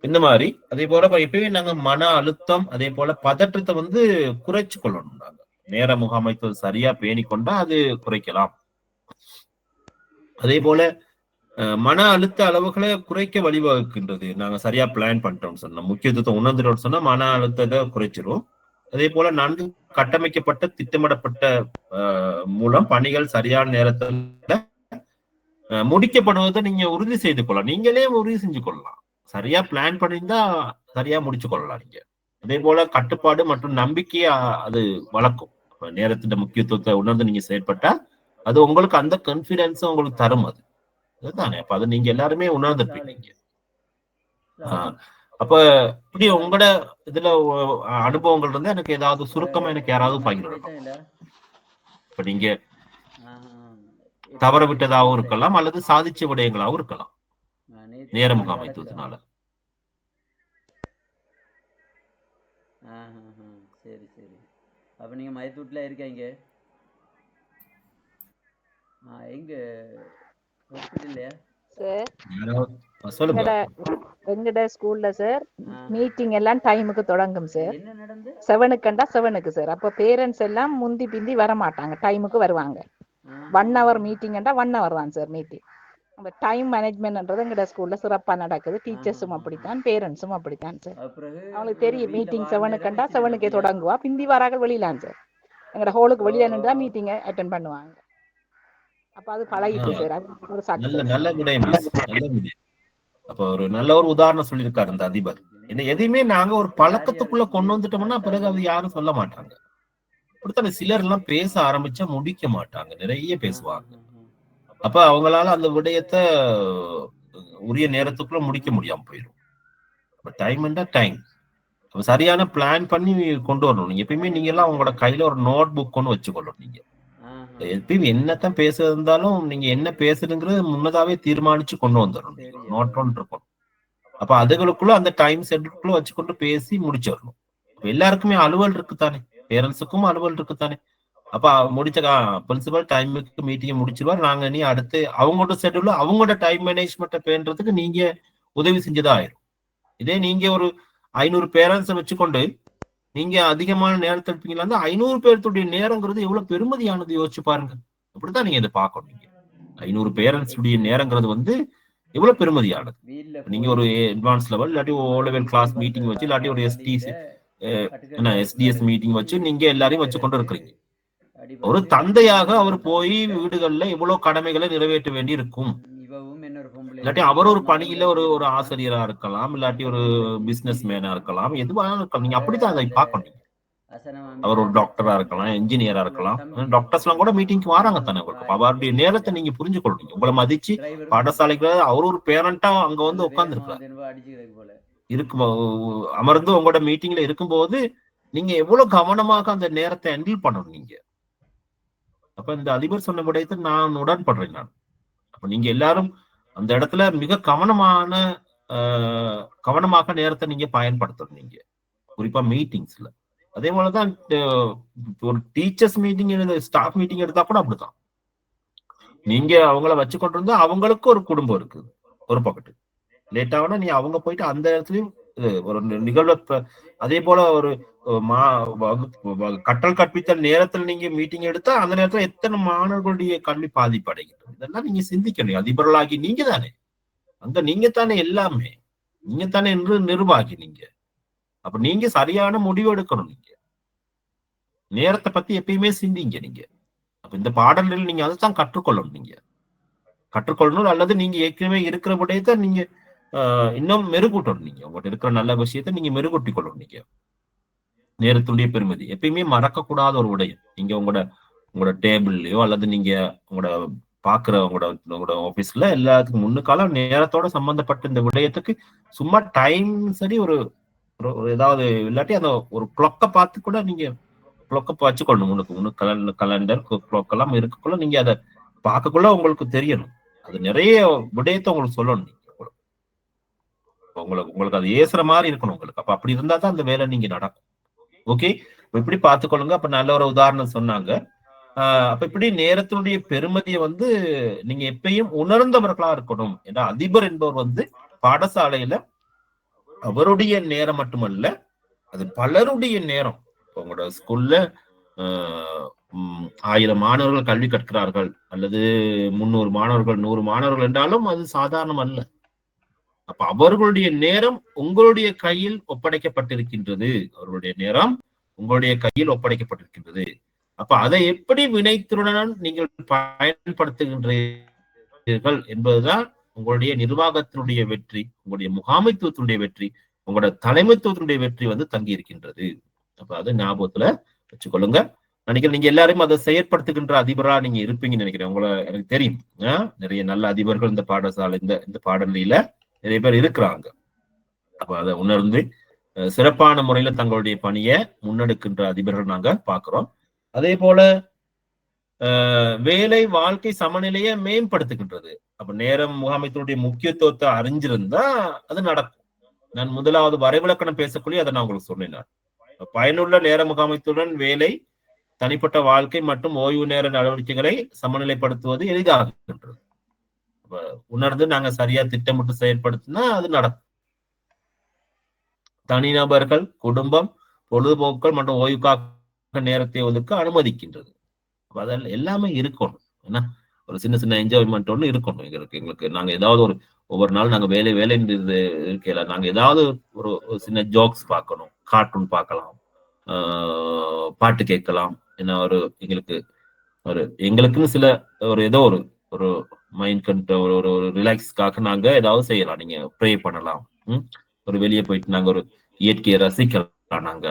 இந்த மாதிரி அதே போல எப்பயுமே நாங்க மன அழுத்தம் அதே போல பதற்றத்தை வந்து குறைச்சு கொள்ளணும். நாங்க நேர முகாமைத்துவம் சரியா பேணி கொண்டா அது குறைக்கலாம். அதே போல மன அழுத்த அளவுகளை குறைக்க வழிவகுக்கின்றது. நாங்க சரியா பிளான் பண்ணிட்டோம்னு சொன்னா, முக்கியத்துவத்தை உணர்ந்துட்டோம்னு சொன்னா மன அழுத்தத்தை குறைச்சிரும். அதே போல நன்கு கட்டமைக்கப்பட்ட திட்டமிடப்பட்ட மூலம் பணிகள் சரியான நேரத்துல முடிக்கப்படுவதை நீங்க உறுதி செய்து கொள்ளலாம். நீங்களே உறுதி செஞ்சு கொள்ளலாம். சரியா பிளான் பண்ணியிருந்தா சரியா முடிச்சு கொள்ளலாம் நீங்க. அதே போல கட்டுப்பாடு மற்றும் நம்பிக்கையை அது வளர்க்கும். நேரத்தின் முக்கியத்துவத்தை உணர்ந்து நீங்க செயற்பட்டா அது உங்களுக்கு அந்த கான்பிடன்ஸ் உங்களுக்கு தரும். அதுதானே. அப்ப அது நீங்க எல்லாருமே உணர்ந்துருப்பீங்க. அப்ப இப்படி உங்களோட இதுல அனுபவங்கள் இருந்தா எனக்கு ஏதாவது சுருக்கமா எனக்கு யாராவது பகிரணும். இப்ப நீங்க தவற விட்டதாகவும் இருக்கலாம் அல்லது சாதிச்ச விடயங்களாகவும் இருக்கலாம் நேர முகாமைத்துவத்தினால. சரி சரி. அப்ப நீங்க மைத்தூட்ல இருக்கீங்க எங்க ஹாஸ்பிட்டல்லையா சார்? சொல்லுங்க. எங்கட ஸ்கூல்ல சார் மீட்டிங் எல்லாம் டைமுக்கு தொடங்கும் சார். என்ன நடந்து 7க்கு 7க்கு சார். அப்ப பேரண்ட்ஸ் எல்லாம் முந்தி பிந்தி வர மாட்டாங்க, டைமுக்கு வருவாங்க. 1 hour மீட்டிங்டா 1 hour தான் சார் மீட்டிங். அந்த டைம் மேனேஜ்மெண்ட்ன்றது எங்கட ஸ்கூல்ல சிறப்பா நடக்குது. டீச்சர்ஸும் அப்படித்தான், பேரண்ட்ஸும் அப்படித்தான் சார். அவங்களுக்கு தெரியும் மீட்டிங் 7க்கு 7க்கே தொடங்குவா, பிந்தி வராக வெளியிலான் சார். எங்கட ஹோலுக்கு வெளியே நின்று தான் மீட்டிங்கை அட்டென்ட் பண்ணுவாங்க. அப்ப அது பழகிட்டு சார். ஒரு நல்ல விடயம். அப்ப ஒரு நல்ல ஒரு உதாரணம் சொல்லியிருக்காரு இந்த அதிபர். எதையுமே நாங்க ஒரு பழக்கத்துக்குள்ள கொண்டு வந்துட்டோம்னா பிறகு அது யாரும் சொல்ல மாட்டாங்க. அப்படித்தானே சிலர் எல்லாம் பேச ஆரம்பிச்சா முடிக்க மாட்டாங்க, நிறைய பேசுவாங்க. அப்ப அவங்களால அந்த விடயத்தை உரிய நேரத்துக்குள்ள முடிக்க முடியாம போயிடும். டைம் சரியான பிளான் பண்ணி கொண்டு வரணும். நீங்க எப்பயுமே நீங்க எல்லாம் உங்களோட கையில ஒரு நோட் புக் ஒன்று வச்சுக்கொள்ளணும். நீங்க எப்பயும் என்னத்தான் பேச இருந்தாலும் நீங்க என்ன பேசுறதுங்கிறது முன்னதாவே தீர்மானிச்சு கொண்டு வந்துடணும். நோட் ஒன்று இருக்கும். அப்ப அதுகளுக்குள்ள அந்த டைம் செட்டுக்குள்ள வச்சுக்கொண்டு பேசி முடிச்சிடணும். எல்லாருக்குமே அலுவல் இருக்குத்தானே, பேரண்ட்ஸுக்கும் அலுவல் இருக்குத்தானே. அப்ப முடிச்ச பிரின்சிபல் டைமுக்கு மீட்டிங் முடிச்சிருவார். நாங்க நீ அடுத்து அவங்களோட ஷெட்யூல்ல அவங்களோட டைம் மேனேஜ்மெண்ட்டை பேணுறதுக்கு நீங்க உதவி செஞ்சதா ஆயிரும். இதே நீங்க ஒரு 500 பேரண்ட்ஸை வச்சுக்கொண்டு நீங்க அதிகமான நேரத்தை எடுப்பீங்களா? அந்த 500 பேர்த்துடைய நேரங்கிறது எவ்வளவு பெருமதியானது யோசிச்சு பாருங்க. அப்படித்தான் நீங்க இதை பார்க்கணும். நீங்க 500 பேரண்ட்ஸுடைய நேரங்கிறது எவ்வளவு பெருமதியானது. நீங்க ஒரு அட்வான்ஸ் லெவல் இல்லாட்டி ஓ லெவல் கிளாஸ் மீட்டிங் வச்சு இல்லாட்டி ஒரு எஸ்டிஎஸ் மீட்டிங் வச்சு நீங்க எல்லாரையும் வச்சு கொண்டு இருக்கிறீங்க. ஒரு தந்தையாக அவர் போய் வீடுகள்ல எவ்வளவு கடமைகளை நிறைவேற்ற வேண்டி இருக்கும். இல்லாட்டி அவர் ஒரு பணியில ஒரு ஆசிரியரா இருக்கலாம், இல்லாட்டி ஒரு பிசினஸ் மேனா இருக்கலாம், எதுவாக இருக்கலாம். நீங்க அப்படித்தான் அதை பார்க்கணும். அவர் ஒரு டாக்டரா இருக்கலாம், என்ஜினியரா இருக்கலாம். டாக்டர்ஸ் எல்லாம் கூட மீட்டிங்க்கு வராங்க தானே. உங்களுக்கு அவருடைய நேரத்தை நீங்க புரிஞ்சு கொள்றீங்க. உங்களை மதிச்சு பாடசாலைக்கு அவர் ஒரு பேரண்டா அங்க உட்கார்ந்து இருக்கிறார் அமர்ந்து உங்களோட மீட்டிங்ல இருக்கும்போது நீங்க எவ்வளவு கவனமாக அந்த நேரத்தை ஹேண்டில் பண்ணணும் நீங்க. அப்ப இந்த அதிபர் சொன்ன விடயத்தை நான் உடன்படுறேன் நான். அப்ப நீங்க எல்லாரும் அந்த இடத்துல மிக கவனமாக நேரத்தை நீங்க பயன்படுத்தணும் நீங்க, குறிப்பா மீட்டிங்ஸ்ல. அதே போலதான் ஒரு டீச்சர்ஸ் மீட்டிங் ஸ்டாஃப் மீட்டிங் எடுத்தா கூட அப்படித்தான். நீங்க அவங்கள வச்சு கொண்டு இருந்தா அவங்களுக்கு ஒரு குடும்பம் இருக்குது ஒரு பக்கத்து. லேட் ஆகுனா நீ அவங்க போயிட்டு அந்த இடத்துலயும் ஒரு நிகழ்வு. அதே போல ஒரு கற்றல் கற்பித்தல் நேரத்துல நீங்க மீட்டிங் எடுத்தா அந்த நேரத்துல எத்தனை மாணவர்களுடைய கல்வி பாதிப்பு அடைகிறது. இதெல்லாம் நீங்க சிந்திக்கணும். அதிபர்களாகி நீங்க தானே அங்க, நீங்க தானே எல்லாமே, நீங்க தானே நிர்வாகி நீங்க. அப்ப நீங்க சரியான முடிவு எடுக்கணும். நீங்க நேரத்தை பத்தி எப்பயுமே சிந்திங்க நீங்க. அப்ப இந்த பாடல்கள் நீங்க அதைத்தான் கற்றுக்கொள்ளணும். நீங்க கற்றுக்கொள்ளணும் அல்லது நீங்க ஏற்கனவே இருக்கிற விடயத்தை நீங்க இன்னும் மெருகூட்டணும். நீங்க உங்கள்கிட்ட இருக்கிற நல்ல விஷயத்தை நீங்க மெருகூட்டி கொள்ளணும். நீங்க நேரத்துடைய பெருமதி எப்பயுமே மறக்க கூடாத ஒரு விடயம். நீங்க உங்களோட டேபிள்லயோ அல்லது நீங்க உங்களோட பாக்குற உங்களோட ஆபீஸ்ல எல்லாத்துக்கும் முன்னுக்கால நேரத்தோட சம்பந்தப்பட்ட இந்த விடயத்துக்கு சும்மா டைம் சரி ஒரு ஏதாவது இல்லாட்டி அந்த ஒரு கிளாக்கை பார்த்து கூட நீங்க கிளாக்கை வச்சுக்கொள்ளணும். முன்னுக்கு கலண்டர் கிளாக் எல்லாம் இருக்குள்ள நீங்க அதை பார்க்கக்குள்ள உங்களுக்கு தெரியணும். அது நிறைய விடயத்தை உங்களுக்கு சொல்லணும். உங்களுக்கு அது ஏசுற மாதிரி இருக்கணும் உங்களுக்கு. அப்ப அப்படி இருந்தா தான் அந்த வேலை நீங்க நடக்கும். ஓகே, இப்படி பார்த்துக்கொள்ளுங்க. அப்ப நல்ல ஒரு உதாரணம் சொன்னாங்க. அப்ப இப்படி நேரத்தினுடைய பெருமதியை நீங்க எப்பயும் உணர்ந்தவர்களா இருக்கணும். ஏன்னா அதிபர் என்பவர் பாடசாலையில அவருடைய நேரம் மட்டுமல்ல, அது பலருடைய நேரம். உங்களோட ஸ்கூல்ல 1000 மாணவர்கள் கல்வி கற்கிறார்கள் அல்லது 300 மாணவர்கள் 100 மாணவர்கள் என்றாலும் அது சாதாரணம் அல்ல. அப்ப அவர்களுடைய நேரம் உங்களுடைய கையில் ஒப்படைக்கப்பட்டிருக்கின்றது. அவர்களுடைய நேரம் உங்களுடைய கையில் ஒப்படைக்கப்பட்டிருக்கின்றது. அப்ப அதை எப்படி வினைத்திறனுடன் நீங்கள் பயன்படுத்துகின்றீர்கள் என்பதுதான் உங்களுடைய நிர்வாகத்தினுடைய வெற்றி, உங்களுடைய முகாமைத்துவத்தினுடைய வெற்றி, உங்களோட தலைமைத்துவத்தினுடைய வெற்றி வந்து தங்கி இருக்கின்றது. அப்ப அதை ஞாபகத்துல வச்சுக்கொள்ளுங்க. நினைக்கிறேன் நீங்க எல்லாரும் அதை செயற்படுத்துகின்ற அதிபரா நீங்க இருப்பீங்கன்னு நினைக்கிறேன். உங்களை எனக்கு தெரியும், நிறைய நல்ல அதிபர்கள் இந்த பாடசாலை இந்த பாடநிலையில நிறைய பேர் இருக்கிறாங்க. அப்ப அதை உணர்ந்து சிறப்பான முறையில தங்களுடைய பணியை முன்னெடுக்கின்ற அதிபர்கள் நாங்க பாக்குறோம். அதே போல வேலை வாழ்க்கை சமநிலையை மேம்படுத்துகின்றது. அப்ப நேரம் முகாமைத்துவனுடைய முக்கியத்துவத்தை அறிஞ்சிருந்தா அது நடக்கும். நான் முதலாவது வரைவிலக்கணம் பேசக்கூடிய அதை நான் உங்களுக்கு சொன்னேன். பயனுள்ள நேர முகாமைத்துடன் வேலை, தனிப்பட்ட வாழ்க்கை மற்றும் ஓய்வு நேர நடவடிக்கைகளை சமநிலைப்படுத்துவது எளிதாகின்றது. உணர்ந்து நாங்க சரியா திட்டமிட்டு செயல்படுத்தினா அது நடக்கும். தனிநபர்கள், குடும்பம், பொழுதுபோக்குகள் மற்றும் ஓய்வுக்காக நேரத்தை ஒதுக்க அனுமதிக்கின்றது. அதெல்லாம் எல்லாமே இருக்கணும். ஏன்னா ஒரு சின்ன சின்ன என்ஜாய்மெண்ட் ஒன்று இருக்கணும். எங்களுக்கு நாங்க ஏதாவது ஒரு ஒவ்வொரு நாள் நாங்க வேலை இருக்கல, நாங்க ஏதாவது ஒரு சின்ன ஜோக்ஸ் பார்க்கணும், கார்ட்டூன் பார்க்கலாம், பாட்டு கேட்கலாம். ஏன்னா எங்களுக்குன்னு சில ஏதோ ஒரு மைண்ட் கண்ட்ரோல், ஒரு ரிலாக்ஸ்க்காக நாங்க ஏதாவது செய்யலாம். நீங்க ப்ரே பண்ணலாம், ஒரு வெளியே போயிட்டு நாங்க ஒரு இயற்கையை ரசிக்கலாம். நாங்க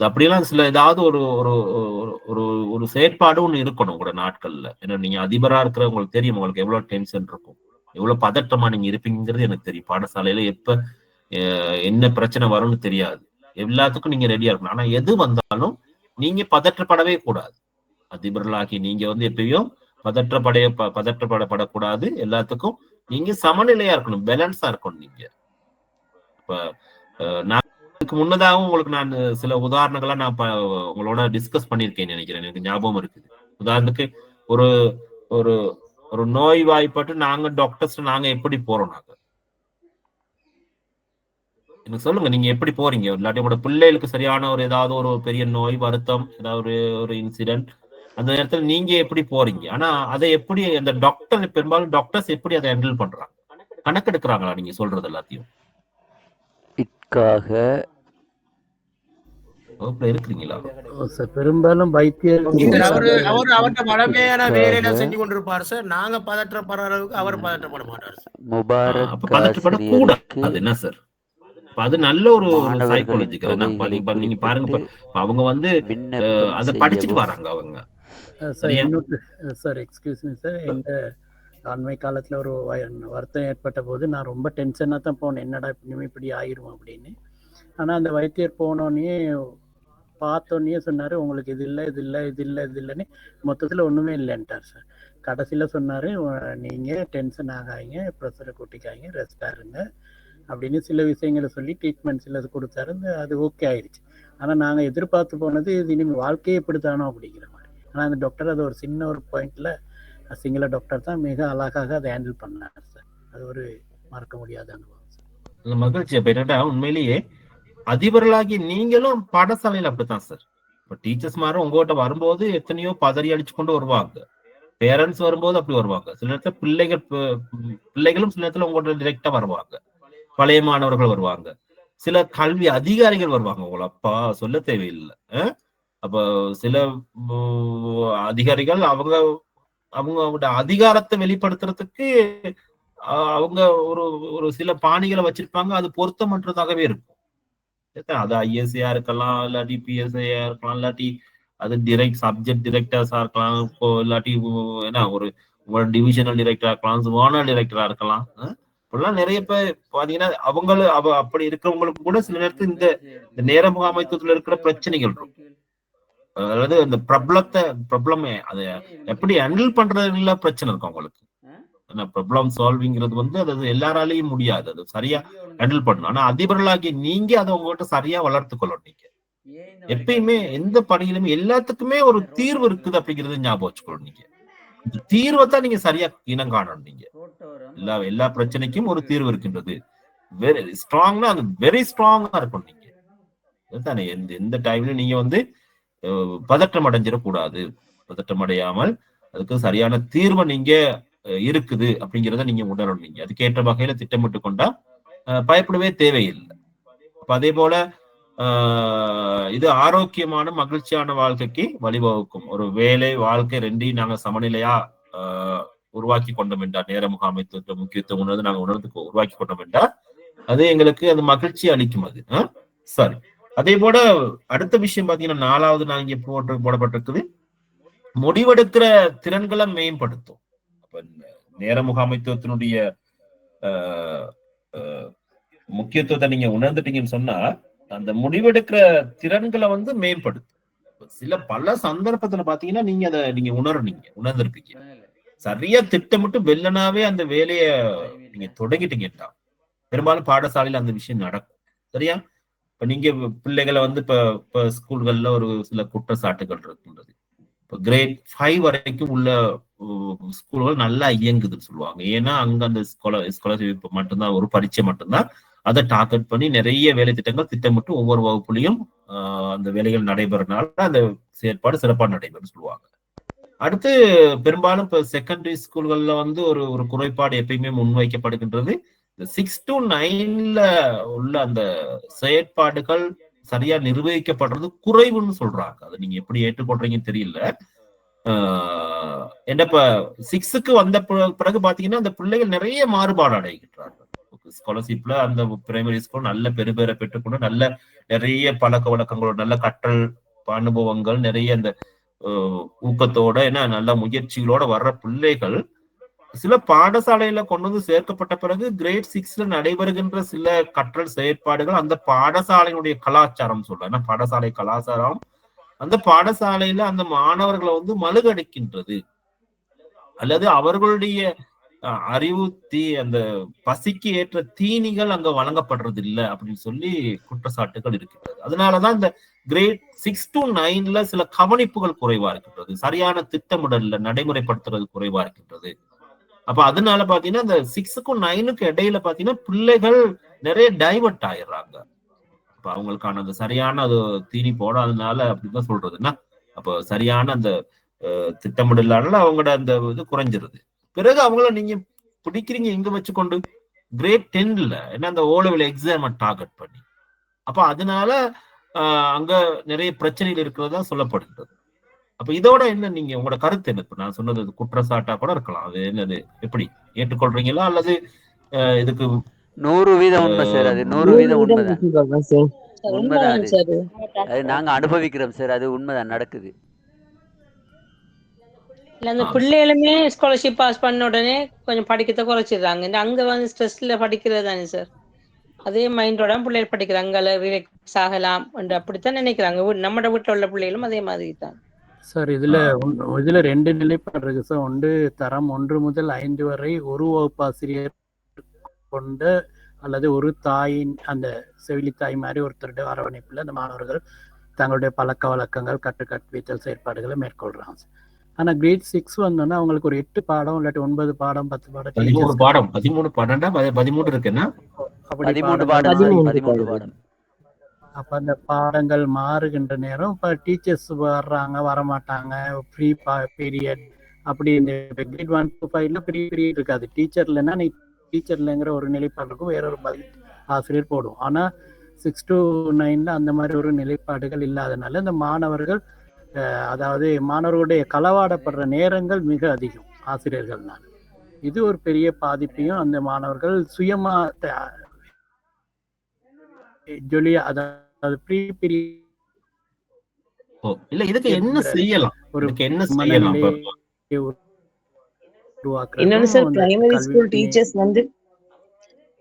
அப்படியெல்லாம் சில ஏதாவது ஒரு செயற்பாடு ஒண்ணு இருக்கணும் உங்களோட நாட்கள்ல. ஏன்னா நீங்க அதிபரா இருக்கிற உங்களுக்கு தெரியும், உங்களுக்கு எவ்வளவு டென்ஷன் இருக்கும், எவ்வளவு பதற்றமா நீங்க இருப்பீங்கிறது எனக்கு தெரியும். பாடசாலையில எப்ப என்ன பிரச்சனை வரும்னு தெரியாது. எல்லாத்துக்கும் நீங்க ரெடியா இருக்கணும். ஆனா எது வந்தாலும் நீங்க பதற்றப்படவே கூடாது. அதிபர்களாகி நீங்க எப்பயும் பதற்றப்படக்கூடாது. எல்லாத்துக்கும் நீங்க சமநிலையா இருக்கணும், பேலன்ஸா இருக்கணும். நீங்க இப்ப நான் முன்னதாகவும் உங்களுக்கு நான் சில உதாரணங்களா நான் உங்களோட டிஸ்கஸ் பண்ணியிருக்கேன் நினைக்கிறேன், எனக்கு ஞாபகம் இருக்குது. உதாரணத்துக்கு ஒரு ஒரு ஒரு நோய் வாய்ப்பட்டு நாங்க டாக்டர்ஸ் நாங்க எப்படி போறோம், நாங்க எனக்கு சொல்லுங்க, நீங்க எப்படி போறீங்க? இல்லாட்டி உங்களோட பிள்ளைகளுக்கு சரியான ஏதாவது ஒரு பெரிய நோய், வருத்தம், ஏதாவது ஒரு இன்சிடென்ட், அந்த நேரத்துல நீங்க எப்படி போறீங்க? ஆனா அதை எப்படி அந்த டாக்டர், பெரும்பாலும் டாக்டர்ஸ் எப்படி அதை ஹேண்டில் பண்றாங்க? கணக்கெடுக்கிறாங்களா நீங்க சொல்றது எல்லாத்தையும்? இருக்கிறீங்களா பெரும்பாலும் வைத்தியர் அவர்கிட்ட வளமையான வேலையில செஞ்சு கொண்டிருப்பாரு சார். நாங்க பதற்றப்படுற அளவுக்கு அவர் பதற்றப்பட மாட்டாரு சார். பதற்றப்படக்கூடாது. என்ன சார், அது நல்ல ஒரு சைக்காலஜிக்கல். நீங்க பாருங்க, அவங்க அதை படிச்சுட்டு வராங்க அவங்க. சார் எக்ஸ்கியூஸ் மீ சார், எங்க அண்மை காலத்துல ஒரு வருத்தம் ஏற்பட்ட போது நான் ரொம்ப டென்ஷனா தான் போனேன், என்னடா இப்படி ஆயிரும் அப்படின்னு. ஆனா அந்த வைத்தியர் போனோடனே பார்த்தோன்னே சொன்னாரு, உங்களுக்கு இது இல்லை இது இல்லை இது இல்லை இது இல்லைன்னு மொத்தத்துல ஒண்ணுமே இல்லைன்ட்டார் சார். கடைசியில சொன்னாரு, நீங்க டென்ஷன் ஆகாதீங்க, ப்ரெஷரை கூட்டிக்காதீங்க, ரெஸ்டா இருங்க அப்படின்னு சில விஷயங்களை சொல்லி ட்ரீட்மெண்ட் சில கொடுத்தாரு. அது ஓகே ஆயிடுச்சு. ஆனா நாங்க எதிர்பார்த்து போனது இது இனிமேல் வாழ்க்கையே இப்படித்தானோ அப்படிங்கிற மாதிரி. ஆனா அந்த டாக்டர் அது ஒரு சின்ன ஒரு பாயிண்ட்ல சிங்கள டாக்டர் தான் மிக அழகாக அதை ஹேண்டில் பண்ணார் சார். அது ஒரு மறக்க முடியாத அனுபவம் சார். மகிழ்ச்சி. அப்ப என்னடா உண்மையிலேயே அதிபர்களாகி நீங்களும் பாடசாலையில அப்படித்தான் சார். இப்ப டீச்சர்ஸ் மாதிரி உங்ககிட்ட வரும்போது எத்தனையோ பதறி அடிச்சு கொண்டு வருவாங்க, பேரண்ட்ஸ் வரும்போது அப்படி வருவாங்க. சில நேரத்துல பிள்ளைகளும் சில நேரத்துல உங்கள்கிட்ட டிரெக்டா வருவாங்க, பழைய மாணவர்கள் வருவாங்க, சில கல்வி அதிகாரிகள் வருவாங்க. உங்களை அப்பா சொல்ல தேவையில்லை. அப்ப சில அதிகாரிகள் அவங்களோட அதிகாரத்தை வெளிப்படுத்துறதுக்கு அவங்க ஒரு சில பாணிகளை வச்சிருப்பாங்க. அது பொருத்தமற்றதாகவே இருக்கும். அது ஐஎஸ்ஐயா இருக்கலாம், இல்லாட்டி பிஎஸ்ஐயா இருக்கலாம், இல்லாட்டி அது சப்ஜெக்ட் டிரெக்டர்ஸா இருக்கலாம், இல்லாட்டி என்ன உங்களோட டிவிஷனல் டிரெக்டரா இருக்கலாம், ஜோனல் டிரெக்டரா இருக்கலாம். இப்பெல்லாம் நிறைய பேர் பாத்தீங்கன்னா அப்படி இருக்கிறவங்களுக்கு கூட சில நேரத்தில் இந்த நேர முகாமைத்துவத்துல இருக்கிற பிரச்சனைகள் இருக்கும். அதாவது அந்த ப்ராப்ளமே அதை எப்படி ஹேண்டில் பண்றதுல பிரச்சனை இருக்கும் அவங்களுக்கு. ப்ராப்ளம் சால்விங்கிறது அது எல்லாராலையும் முடியாது, அது சரியா ஹேண்டில் பண்ணணும். ஆனா அதிபர்களாகி நீங்க அதை உங்ககிட்ட சரியா வளர்த்து கொள்ளணும். நீங்க எப்பயுமே எந்த பணியிலுமே எல்லாத்துக்குமே ஒரு தீர்வு இருக்குது அப்படிங்கறது ஞாபகம் வச்சுக்கணும். நீங்க இந்த தீர்வை தான் நீங்க சரியா இனம் காணணும். நீங்க எல்லா பிரச்சனைக்கும் ஒரு தீர்வு இருக்கின்றது. வெரி ஸ்ட்ராங்னா அது வெரி ஸ்ட்ராங்கா இருக்கணும். நீங்க தானே எந்த டைம்லயும் நீங்க பதற்றம் அடைஞ்சிடக்கூடாது. பதற்றம் அடையாமல் அதுக்கு சரியான தீர்வை நீங்க இருக்குது அப்படிங்கிறத நீங்க உணரணும். நீங்க அதுக்கேற்ற வகையில திட்டமிட்டு கொண்டா பயப்படவே தேவையில்லை. அதே போல இது ஆரோக்கியமான மகிழ்ச்சியான வாழ்க்கைக்கு வழிவகுக்கும். ஒரு வேலை வாழ்க்கை ரெண்டையும் நாங்க சமநிலையா உருவாக்கி கொண்டோம் என்றால், நேர முகாமைத்துவ முக்கியத்துவம் உணர்ந்து நாங்க உருவாக்கி கொண்டோம் என்றால் அது எங்களுக்கு அது மகிழ்ச்சி அளிக்கும். அது சரி. அதே போல அடுத்த விஷயம் பாத்தீங்கன்னா 4வது நான் இங்க போடப்பட்டிருக்குது, முடிவெடுக்கிற திறன்களை மேம்படுத்தும். அப்ப நேர முகாமைத்துவத்தினுடைய முக்கியத்துவத்தை நீங்க உணர்ந்துட்டீங்கன்னு சொன்னா அந்த முடிவெடுக்கிற திறன்களை மேம்படுத்தும். பல சந்தர்ப்பத்துல பாத்தீங்கன்னா நீங்க அதை நீங்க உணர்ந்திருப்பீங்க. சரியா திட்டமிட்டு வெள்ளனாவே அந்த வேலைய நீங்க தொடங்கிட்டீங்கன்னா பெரும்பாலும் பாடசாலையில அந்த விஷயம் நடக்கும். சரியா? இப்ப நீங்க பிள்ளைகளை இப்ப ஸ்கூல்கள்ல ஒரு சில குற்றச்சாட்டுகள் இருக்கின்றது. இப்ப கிரேட் 5 வரைக்கும் உள்ள ஸ்கூல்கள் நல்லா இயங்குதுன்னு சொல்லுவாங்க. ஏன்னா அங்க அந்த ஸ்காலர்ஷிப் மட்டும்தான், ஒரு பரீட்சை மட்டும்தான் அதை டார்கெட் பண்ணி நிறைய வேலை திட்டங்கள் திட்டமிட்டு ஒவ்வொரு வகுப்புலையும் அந்த வேலைகள் நடைபெறனால அந்த செயற்பாடு சிறப்பாக நடைபெறும் சொல்லுவாங்க. அடுத்து பெரும்பாலும் இப்ப செகண்டரி ஸ்கூல்கள்ல ஒரு குறைபாடு எப்பயுமே முன்வைக்கப்படுகின்றது. 6 to 9ல உள்ள அந்த செயற்பாடுகள் சரியா நிர்வகிக்கப்படுறது குறைவுன்னு சொல்றாங்க. அதை நீங்க எப்படி ஏற்றுக்கொள்றீங்கன்னு தெரியல. இப்ப 6க்கு வந்த பிறகு பாத்தீங்கன்னா அந்த பிள்ளைகள் நிறைய மாறுபாடு அடைகின்றார்கள். ஸ்காலர்ஷிப்ல அந்த பிரைமரி ஸ்கூல் நல்ல பெருபேரை பெற்றுக்கொண்டு நல்ல நிறைய பழக்க வழக்கங்களோட நல்ல கற்றல் அனுபவங்கள் நிறைய அந்த ஊக்கத்தோட நல்ல முயற்சிகளோட வர்ற பிள்ளைகள் சில பாடசாலையில கொண்டு சேர்க்கப்பட்ட பிறகு கிரேட் 6ல நடைபெறுகின்ற சில கற்றல் செயற்பாடுகள் அந்த பாடசாலையினுடைய கலாச்சாரம் சொல்றேன், பாடசாலை கலாச்சாரம் அந்த பாடசாலையில அந்த மாணவர்களை மழுகடிக்கின்றது அல்லது அவர்களுடைய அறிவு அந்த பசிக்கு ஏற்ற தீனிகள் அங்க வழங்கப்படுறது இல்லை அப்படின்னு சொல்லி குற்றச்சாட்டுகள் இருக்கின்றது. அதனாலதான் இந்த கிரேட் 6 to 9ல சில கவனிப்புகள் குறைவா இருக்கின்றது, சரியான திட்டமிடல்ல நடைமுறைப்படுத்துறது குறைவா இருக்கின்றது. அப்ப அதனால பாத்தீங்கன்னா இந்த 6க்கும் 9க்கும் இடையில பாத்தீங்கன்னா பிள்ளைகள் நிறைய டைவர்ட் ஆயிடுறாங்க. அப்ப அவங்களுக்கான அந்த சரியான அது தீனி போடாதனால அப்படிதான் சொல்றதுன்னா அப்ப சரியான அந்த திட்டமிடலால அவங்களோட அந்த இது குறைஞ்சிருது. பிறகு அவங்கள நீங்க பிடிக்கிறீங்க இங்க வச்சுக்கொண்டு கிரேட் 10ல அந்த ஓலெவல் எக்ஸாம் டார்கெட் பண்ணி, அப்ப அதனால அங்க நிறைய பிரச்சனைகள் இருக்கிறதா சொல்லப்படுகிறது. அப்ப இதோட நீங்க உங்களோட கருத்து என்ன? நான் சொன்னது குற்றச்சாட்டா கூட இருக்கலாம், அது என்னது எப்படி ஏற்றுக்கொள்றீங்களா அல்லது இதுக்கு 100% உண்மை சார். அது 100% உண்மைதான். உண்மைதான் அது நாங்க அனுபவிக்கிறோம் சார். அது உண்மைதான் நடக்குது. இல்ல அந்த பிள்ளைகளுமே ஸ்காலர்ஷிப் பாஸ் பண்ண உடனே கொஞ்சம் படிக்கிறத குறைச்சிடுறாங்க. இந்த அங்க ஸ்ட்ரெஸ்ல படிக்கிறது தானே சார், அதே மைண்டோட பிள்ளைகள் படிக்கிறாங்க, அங்கே ரிலாக்ஸ் ஆகலாம் அப்படித்தான் நினைக்கிறாங்க. நம்ம வீட்டில் உள்ள பிள்ளைகளும் அதே மாதிரி தான் சார். இதுல 2 நிலைப்பாடு இருக்கு சார். ஒன்று தரம் 1 முதல் 5 வரை ஒரு வகுப்பாசிரியர் கொண்ட அல்லது ஒரு தாயின் அந்த செவிலி தாய் மாதிரி ஒருத்தருடைய அரவணைப்புல அந்த மாணவர்கள் தங்களுடைய பழக்க வழக்கங்கள் கற்பித்தல் செயற்பாடுகளை மேற்கொள்றாங்க. ஆனா கிரேட் 6 வந்தோன்னா அவங்களுக்கு ஒரு 8 பாடம் இல்லாட்டி 9 பாடம் 10 பாடம் 13 பாடம் 13 இருக்குன்னா 13 பாடம். அப்ப அந்த பாடங்கள் மாறுகின்ற நேரம் இப்ப டீச்சர்ஸ் வர்றாங்க வரமாட்டாங்க, ஃப்ரீ பீரியட் அப்படி. இந்த கிரேட் 1 to 5ல ஃப்ரீ பீரியட் இருக்காது. டீச்சர் இல்லைன்னா நீ டீச்சர் இல்லைங்கிற ஒரு நிலைப்பாடு இருக்கும், வேற ஒரு ஆசிரியர் போடும். ஆனா 6 to 9ல அந்த மாதிரி ஒரு நிலைப்பாடுகள் இல்லாதனால இந்த மாணவர்கள் அதாவது மாணவர்களுடைய களவாடப்படுற நேரங்கள் மிக அதிகம் ஆசிரியர்கள்னால. இது ஒரு பெரிய பாதிப்பையும் அந்த மாணவர்கள் சுயமா ஜொலியா அதாவது ப்ரீ பீரியட் இல்ல இதுக்கு என்ன செய்யலாம், இன்னொன்னு சார், பிரைமரி ஸ்கூல் டீச்சர்ஸ்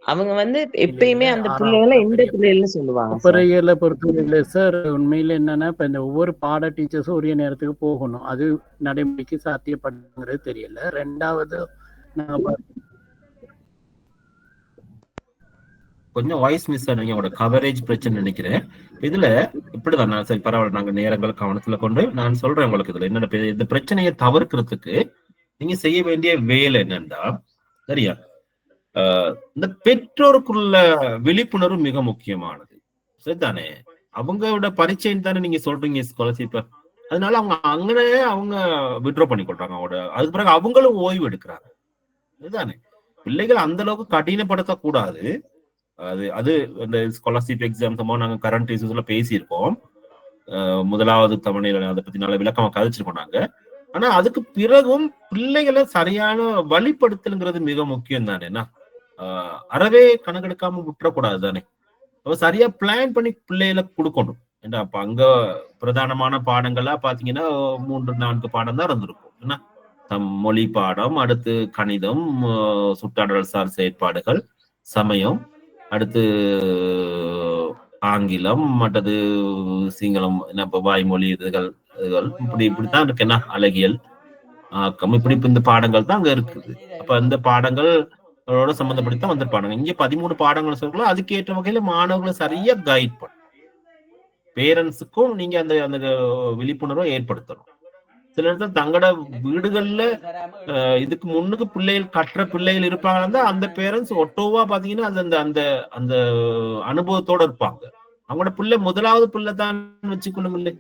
அவங்க எப்பயுமே அந்த பிள்ளைகளை எந்த பிள்ளைகள்னு சொல்லுவாங்க. பொறியியலை பொறுத்தவரையில சார் உண்மையில என்னன்னா இப்ப இந்த ஒவ்வொரு பாட டீச்சர்ஸும் உரிய நேரத்துக்கு போகணும், அது நடைமுறைக்கு சாத்தியப்படுங்கிறது தெரியல. ரெண்டாவது கொஞ்சம் வாய்ஸ் மிஸ் ஆனீங்க, உங்களோட கவரேஜ் பிரச்சனை நினைக்கிறேன். இதுல இப்படிதான் நான் சரி பரவாயில்ல, நாங்க நேரங்கள் கவனத்துல கொண்டு நான் சொல்றேன் உங்களுக்கு. இதுல என்னென்ன இந்த பிரச்சனையை தவிர்க்கிறதுக்கு நீங்க செய்ய வேண்டிய வேலை என்னன்னா, சரியா, இந்த பெற்றோருக்குள்ள விழிப்புணர்வு மிக முக்கியமானது. சரிதானே? அவங்களோட பரீட்சைன்னு தானே நீங்க சொல்றீங்க ஸ்காலர்ஷிப், அதனால அவங்க வித்ட்ரா பண்ணி கொள்றாங்க. அதுக்கு பிறகு அவங்களும் ஓய்வு எடுக்கிறாங்க. இதுதானே? பிள்ளைகள் அந்த அளவுக்கு கடினப்படுத்த கூடாது. அது இந்த ஸ்காலர்ஷிப் எக்ஸாம் நாங்க கரண்ட் இஷ்யூஸ்ல பேசியிருக்கோம். முதலாவது தவணையில அதை பத்தி நல்ல விளக்கமா கதைச்சிருக்கோம் நாங்க. ஆனா அதுக்கு பிறகும் பிள்ளைகளை சரியான வழிபடுத்தலுங்கிறது மிக முக்கியம் தானேண்ணா. அறவே கணக்கெடுக்காம விட்டுறக்கூடாது தானே. சரியா பிளான் பண்ணி பிள்ளைகளை கொடுக்கணும். ஏன்னா அப்ப அங்க பிரதானமான பாடங்களா பாத்தீங்கன்னா 3-4 பாடம் தான் இருந்திருக்கும். என்ன மொழி பாடம், அடுத்து கணிதம், சுற்றாடல் சார் செயற்பாடுகள், சமயம், அடுத்து ஆங்கிலம், மற்றது சிங்களம், என்ன இப்ப வாய்மொழி இதுகள் இப்படித்தான் இருக்கு. என்ன அழகியல், ஆக்கம், இப்படி இந்த பாடங்கள் தான் அங்க இருக்குது. அப்ப இந்த பாடங்களோட சம்பந்தப்படுத்தி வந்திருப்பாங்க. இங்க 13 பாடங்கள் சொல்லலாம். அதுக்கேற்ற வகையில மாணவர்களை சரியா கைட் பண்ணும். பேரண்ட்ஸுக்கும் நீங்க அந்த அந்த விழிப்புணர்வை ஏற்படுத்தணும். சில இடத்துல தங்களோட வீடுகள்ல இதுக்கு முன்னுக்கு பிள்ளைகள் கற்ற பிள்ளைகள் இருப்பாங்க. அந்த பேரண்ட்ஸ் ஒட்டோவா பாத்தீங்கன்னா அந்த அந்த அந்த அனுபவத்தோட இருப்பாங்க. அவங்களோட பிள்ளை முதலாவது பிள்ளை தான் வச்சுக்கணும். இல்லை,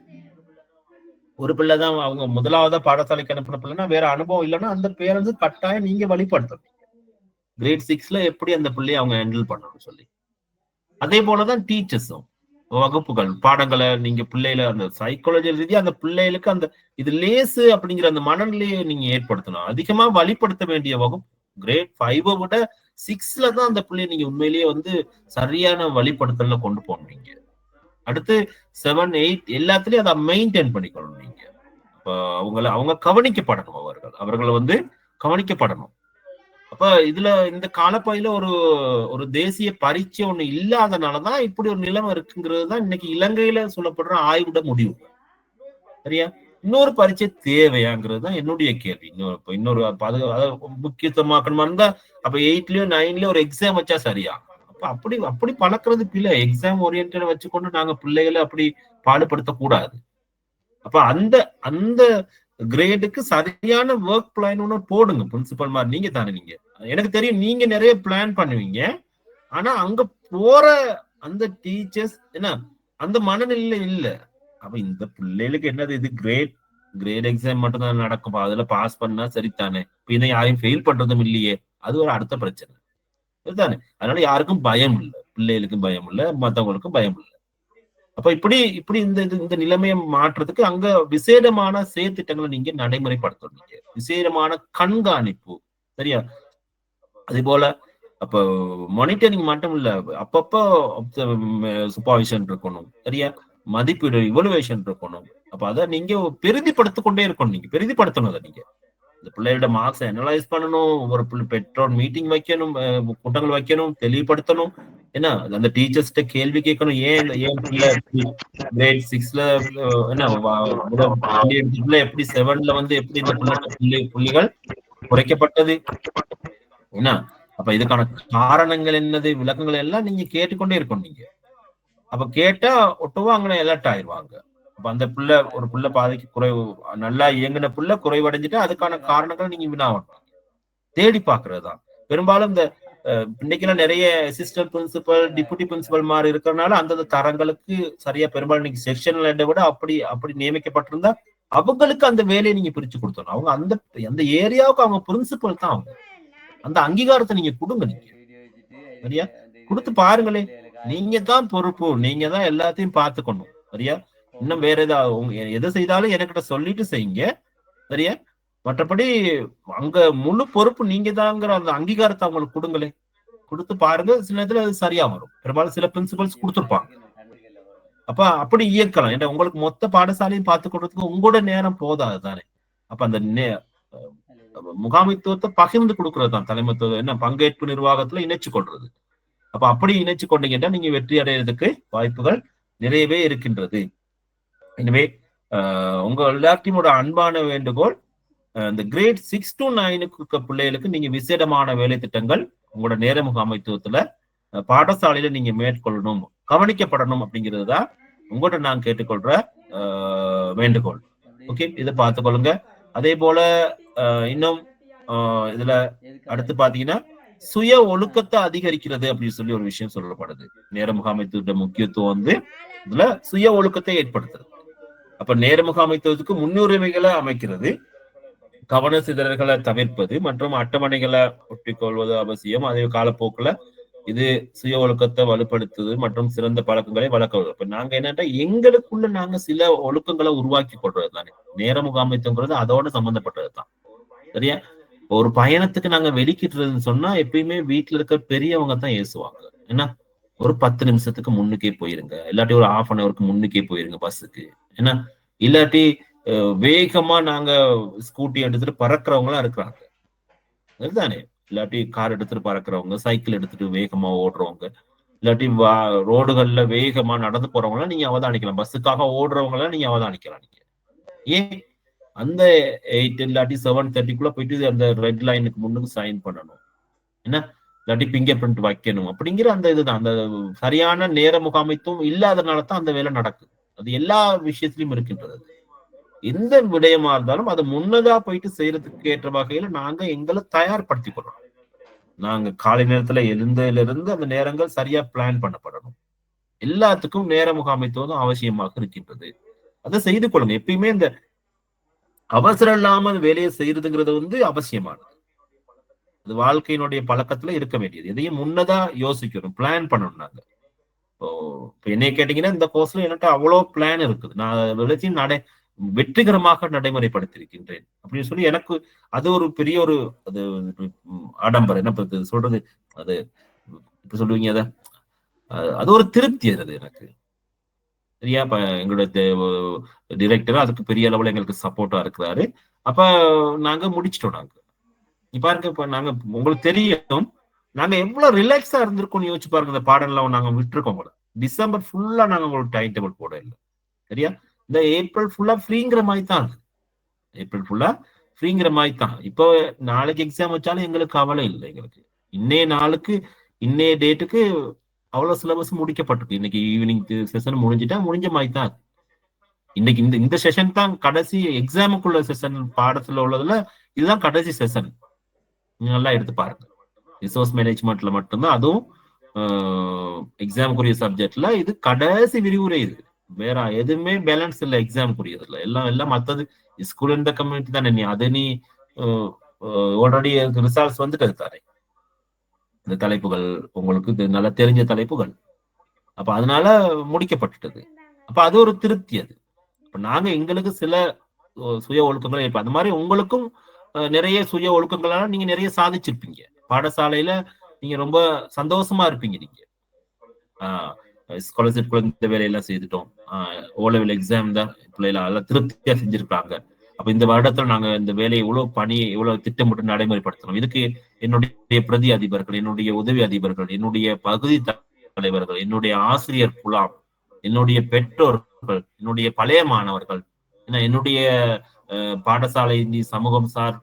ஒரு பிள்ளைதான் அவங்க முதலாவதா பாடசாலைக்கு அனுப்பின பிள்ளைன்னா வேற அனுபவம் இல்லைன்னா அந்த பேரண்ட்ஸ் கட்டாயம் நீங்க வழிபடுத்தணும். கிரேட் 6ல எப்படி அந்த பிள்ளையை அவங்க ஹேண்டில் பண்ணணும்னு சொல்லி. அதே போலதான் டீச்சர்ஸும் வகுப்புகள் பாடங்களை நீங்க பிள்ளைகளை அந்த சைக்காலஜி ரீதியா அந்த பிள்ளைகளுக்கு அந்த இது லேசு அப்படிங்கிற அந்த மனநிலையை நீங்க ஏற்படுத்தணும். அதிகமா வழிபடுத்த வேண்டிய வகுப்பு கிரேட் 5 விட 6ல தான் அந்த பிள்ளைய நீங்க உண்மையிலேயே வந்து சரியான வழிபடுத்தல கொண்டு போகணும். நீங்க அடுத்து 7, 8 எல்லாத்துலயும் அதை மெயின்டைன் பண்ணிக்கணும். நீங்க அவங்க கவனிக்கப்படணும். அவர்களை வந்து கவனிக்கப்படணும். அப்ப இதுல இந்த காலப்பகுதியில ஒரு தேசிய பரீட்சை ஒண்ணு இல்லாதனாலதான் இப்படி ஒரு நிலைமை இருக்குங்கிறது தான் இன்னைக்கு இலங்கையில சொல்லப்படுற ஆய்வுட முடிவு. சரியா? இன்னொரு பரீட்சை தேவையாங்கிறது தான் என்னுடைய கேள்வி. இன்னொரு முக்கியத்துவமாக்கணுமா இருந்தா அப்ப 8லயோ 9லயோ ஒரு எக்ஸாம் வச்சா சரியா? அப்ப அப்படி பழக்கிறது பிள்ளை. எக்ஸாம் ஓரியன்டா வச்சுக்கொண்டு நாங்க பிள்ளைகளை அப்படி பாடுபடுத்த கூடாது. அப்ப அந்த கிரேடுக்கு சரியான ஒர்க் பிளான் ஒண்ணு போடுங்க. பிரின்சிபல் மாதிரி நீங்க தானே. நீங்க எனக்கு தெரியும் நீங்க நிறைய பிளான் பண்ணுவீங்க. ஆனா அங்க போற அந்த டீச்சர்ஸ் என்ன அந்த மனநிலையில இல்ல. அப்ப இந்த பிள்ளைகளுக்கு என்னது இது கிரேட் எக்ஸாம் மட்டும் தான் நடக்கும். அதுல பாஸ் பண்ணா சரித்தானே. இப்ப இதை யாரையும் ஃபெயில் பண்றதும் இல்லையே. அது ஒரு அடுத்த பிரச்சனை இதுதானே. அதனால யாருக்கும் பயம் இல்லை. பிள்ளைகளுக்கும் பயம் இல்லை, மற்றவங்களுக்கும் பயம் இல்லை. அப்ப இப்படி இந்த நிலைமையை மாற்றுறதுக்கு அங்க விசேடமான செயற்திட்டங்களை நீங்க நடைமுறைப்படுத்தணும். விசேடமான கண்காணிப்பு. சரியா? அதே போல அப்ப மானிட்டரிங் மட்டும் இல்ல, அப்பப்போ சூப்பர்விஷன் இருக்கணும். சரியா? மதிப்பீடு இவலுவேஷன் இருக்கணும். அப்ப அதை நீங்க பெரிதிப்படுத்திக் கொண்டே இருக்கணும். நீங்க பெரிதிப்படுத்தணும். அதை நீங்க இந்த பிள்ளையோட மார்க்ஸ் அனலைஸ் பண்ணணும். ஒவ்வொரு பெற்றோர் மீட்டிங் வைக்கணும், கூட்டங்கள் வைக்கணும், தெளிவுபடுத்தணும். என்ன அந்த டீச்சர்ஸ்ட கேள்வி கேட்கணும். ஏன் கிரேட் 6ல என்ன எப்படி 7ல வந்து எப்படி இந்த புள்ளிகள் குறைக்கப்பட்டது என்ன? அப்ப இதுக்கான காரணங்கள் என்னது, விளக்கங்கள் எல்லாம் நீங்க கேட்டுக்கொண்டே இருக்கணும். நீங்க அப்ப கேட்டா ஒட்டுவா அங்கே அலர்ட் ஆயிடுவாங்க. அப்ப அந்த ஒரு புள்ள பாதைக்கு நல்லா இயங்கின புள்ள குறைவடைஞ்சிட்டு அதுக்கான காரணங்கள் நீங்க வினாவணும். தேடி பாக்குறதுதான். பெரும்பாலும் இந்த இன்னைக்கெல்லாம் நிறைய அசிஸ்டன்ட் பிரின்சிபல், டிப்யூட்டி பிரின்சிபல் மாதிரி இருக்கிறதுனால அந்தந்த தரங்களுக்கு சரியா பெரும்பாலும் இன்னைக்கு செக்ஷன்ல விட அப்படி நியமிக்கப்பட்டிருந்தா அவங்களுக்கு அந்த வேலையை நீங்க பிரிச்சு கொடுத்தணும். அவங்க அந்த ஏரியாவுக்கு அவங்க பிரின்சிபல் தான். அவங்க அந்த அங்கீகாரத்தை நீங்க கொடுங்க. நீங்க சரியா கொடுத்து பாருங்களே. நீங்க தான் பொறுப்பு. நீங்க தான் எல்லாத்தையும் பார்த்துக்கணும். சரியா? இன்னும் வேற ஏதாவது எதை செய்தாலும் என்கிட்ட சொல்லிட்டு செய்யுங்க. சரியா? மற்றபடி அங்க முழு பொறுப்பு நீங்க தாங்கிற அந்த அங்கீகாரத்தை அவங்களுக்கு கொடுங்களே. கொடுத்து பாருங்க. சில நேரத்துல அது சரியா வரும். பெரும்பாலும் சில பிரின்சிபல்ஸ் கொடுத்துருப்பாங்க. அப்ப அப்படி இயக்கலாம். ஏன்னா உங்களுக்கு மொத்த பாடசாலையும் பார்த்து கொடுறதுக்கு உங்களோட நேரம் போதாது தானே. அப்ப அந்த முகாமைத்துவத்தை பகிர்ந்து கொடுக்கறது தான் தலைமைத்துவம். என்ன பங்கேற்பு நிர்வாகத்துல இணைச்சு கொள்றது. அப்ப அப்படி இணைச்சு கொண்டீங்கன்னா நீங்க வெற்றி அடைகிறதுக்கு வாய்ப்புகள் நிறையவே இருக்கின்றது. எனவே உங்க எல்லாத்தையும் அன்பான வேண்டுகோள், இந்த கிரேட் 6 to 9 பிள்ளைகளுக்கு நீங்க விசேடமான வேலை திட்டங்கள் உங்களோட நேர முகாமைத்துவத்துல பாடசாலையில நீங்க மேற்கொள்ளணும், கவனிக்கப்படணும் அப்படிங்கிறது தான் உங்கள்கிட்ட நான் கேட்டுக்கொள்ற வேண்டுகோள். ஓகே, இதை பார்த்துக்கொள்ளுங்க. அதே போல இன்னும் இதுல அடுத்து பாத்தீங்கன்னா சுய ஒழுக்கத்தை அதிகரிக்கிறது அப்படின்னு சொல்லி ஒரு விஷயம் சொல்லப்படுது. நேர முகாமைத்துவ முக்கியத்துவம் வந்து இதுல சுய ஒழுக்கத்தை ஏற்படுத்துறது. அப்ப நேர முகாமைத்துவத்துக்கு முன்னுரிமைகளை அமைக்கிறது, கவன சிதறல்களை தவிர்ப்பது மற்றும் அட்டவணைகளை ஒட்டிக்கொள்வது அவசியம். அதே காலப்போக்கில் இது சுய ஒழுக்கத்தை வலுப்படுத்துது மற்றும் சிறந்த பழக்கங்களை வளர்க்க. இப்ப நாங்க என்னன்னா எங்களுக்குள்ள நாங்க சில ஒழுக்கங்களை உருவாக்கி கொள்றது தானே. நேர முகாமைத்துவங்கிறது அதோட சம்பந்தப்பட்டது தான். சரியா? ஒரு பயணத்துக்கு நாங்க வெளிக்கிட்டுறதுன்னு சொன்னா எப்பயுமே வீட்டுல இருக்க பெரியவங்க தான் ஏசுவாங்க. ஏன்னா ஒரு 10 நிமிஷத்துக்கு முன்னுக்கே போயிருங்க, இல்லாட்டி ஒரு 1/2 an hourக்கு முன்னுக்கே போயிருங்க பஸ்ஸுக்கு. ஏன்னா இல்லாட்டி வேகமா நாங்க ஸ்கூட்டி எடுத்துட்டு பறக்கிறவங்களா இருக்கிறாங்க, அதுதானே. இல்லாட்டி கார் எடுத்துட்டு பறக்கிறவங்க, சைக்கிள் எடுத்துட்டு வேகமா ஓடுறவங்க, இல்லாட்டி ரோடுகள்ல வேகமா நடந்து போறவங்களாம் நீங்க அவதானிக்கலாம். பஸ்ஸுக்காக ஓடுறவங்களாம் நீங்க அவதானிக்கலாம். நீங்க ஏன் அந்த 8 இல்லாட்டி 7:30 போயிட்டு அந்த ரெட் லைனுக்கு முன்னுக்கு சைன் பண்ணணும், என்ன இல்லாட்டி பிங்கர் பிரிண்ட் வைக்கணும் அப்படிங்கிற அந்த இதுதான். அந்த சரியான நேர முகாமைத்துவம் இல்லாதனால தான் அந்த வேலை நடக்குது. அது எல்லா விஷயத்திலயும் இருக்கின்றது. எந்த விடயமா இருந்தாலும் அதை முன்னதா போயிட்டு செய்யறதுக்கு ஏற்ற வகையில நாங்க எங்களை தயார்படுத்திக் கொள்ளணும். நாங்க காலை நேரத்துல எழுந்ததுல இருந்து அந்த நேரங்கள் சரியா பிளான் பண்ணப்படணும். எல்லாத்துக்கும் நேர முகாமைத்துவம் அவசியமாக இருக்கின்றது. அதை செய்து கொள்ளுங்க. எப்பயுமே இந்த அவசரம் இல்லாம வேலையை செய்யறதுங்கிறது அவசியமானது. அது வாழ்க்கையினுடைய பழக்கத்துல இருக்க வேண்டியது. எதையும் முன்னதா யோசிக்கணும், பிளான் பண்ணணும். நாங்க இப்ப என்னைய கேட்டீங்கன்னா இந்த கோர்ஸ்ல எனக்கு அவ்வளவு பிளான் இருக்குது. நான் எல்லாத்தையும் வெற்றிகரமாக நடைமுறைப்படுத்தியிருக்கின்றேன் அப்படின்னு சொல்லி எனக்கு அது ஒரு பெரிய ஒரு அது ஆடம்பரம், என்ன சொல்றது, அது இப்ப சொல்லுவீங்க, அது ஒரு திருப்தி. அது எனக்கு சரியா. இப்ப எங்களுடைய டிரெக்டர் அதுக்கு பெரிய அளவுல எங்களுக்கு சப்போர்ட்டா இருக்கிறாரு. அப்ப நாங்க முடிச்சிட்டோம். நாங்க பாருங்க, இப்ப நாங்க உங்களுக்கு தெரியும் நாங்க எவ்வளவு ரிலாக்ஸா இருந்திருக்கோம்னு யோசிச்சு பாருங்க. இந்த பாடலாம் நாங்க விட்டுருக்கோம் கூட. டிசம்பர் ஃபுல்லா நாங்க உங்களுக்கு டைம் டேபிள் போட இல்லை, சரியா. இந்த ஏப்ரல் ஃபுல்லா ஃப்ரீங்கிற மாதிரி தான் இருக்கு. ஏப்ரல் ஃபுல்லா ஃப்ரீங்கிற மாதிரி தான். இப்போ நாளைக்கு எக்ஸாம் வச்சாலும் எங்களுக்கு கவலை இல்லை. எங்களுக்கு இன்னைய நாளுக்கு இன்னைய டேட்டுக்கு அவ்வளவு சிலபஸ் முடிக்கப்பட்டிருக்கு. இன்னைக்கு ஈவினிங் செஷன் முடிஞ்சுட்டா முடிஞ்ச மாதிரி தான். இன்னைக்கு இந்த செஷன் தான் கடைசி எக்ஸாமுக்குள்ள செஷன். பாடத்துல உள்ளதுல இதுதான் கடைசி செஷன். நல்லா எடுத்து பாருங்க. ரிசோர்ஸ் மேனேஜ்மெண்ட்ல மட்டும்தான், அதுவும் எக்ஸாமுக்குரிய சப்ஜெக்ட்ல இது கடைசி விரிவுரை. இது வேற எதுவுமே பேலன்ஸ் இல்லை எக்ஸாமுக்குரியது இல்லை. எல்லாம் மற்றது ஸ்கூல் இந்த கம்யூனிட்டி தானே. நீ அது நீ ஆல்ரெடி ரிசல்ட்ஸ் வந்துட்டு தானே. இந்த தலைப்புகள் உங்களுக்கு நல்லா தெரிஞ்ச தலைப்புகள். அப்ப அதனால முடிக்கப்பட்டுட்டது. அப்ப அது ஒரு திருப்தி. அது இப்ப நாங்க எங்களுக்கு சில சுய ஒழுக்கங்கள் இப்ப அந்த மாதிரி உங்களுக்கும் நிறைய சுய ஒழுக்கங்களால நீங்க நிறைய சாதிச்சிருப்பீங்க. பாடசாலையில நீங்க ரொம்ப சந்தோஷமா இருப்பீங்க. நீங்க ஸ்காலர்ஷிப் இந்த வேலையெல்லாம் செய்துட்டோம், ஓலெவல் எக்ஸாம் தான் பிள்ளைல எல்லாம் திருப்தியா செஞ்சிருக்காங்க. அப்ப இந்த வருடத்துல நாங்க இந்த வேலையை இவ்வளவு பணியை இவ்வளவு திட்டமிட்டு நடைமுறைப்படுத்தணும். இதுக்கு என்னுடைய பிரதி அதிபர்கள், என்னுடைய உதவி அதிபர்கள், என்னுடைய பகுதி தலைவர்கள், என்னுடைய ஆசிரியர் குழாம், என்னுடைய பெற்றோர்கள், என்னுடைய பழைய மாணவர்கள், என்னுடைய பாடசாலை சமூகம் சார்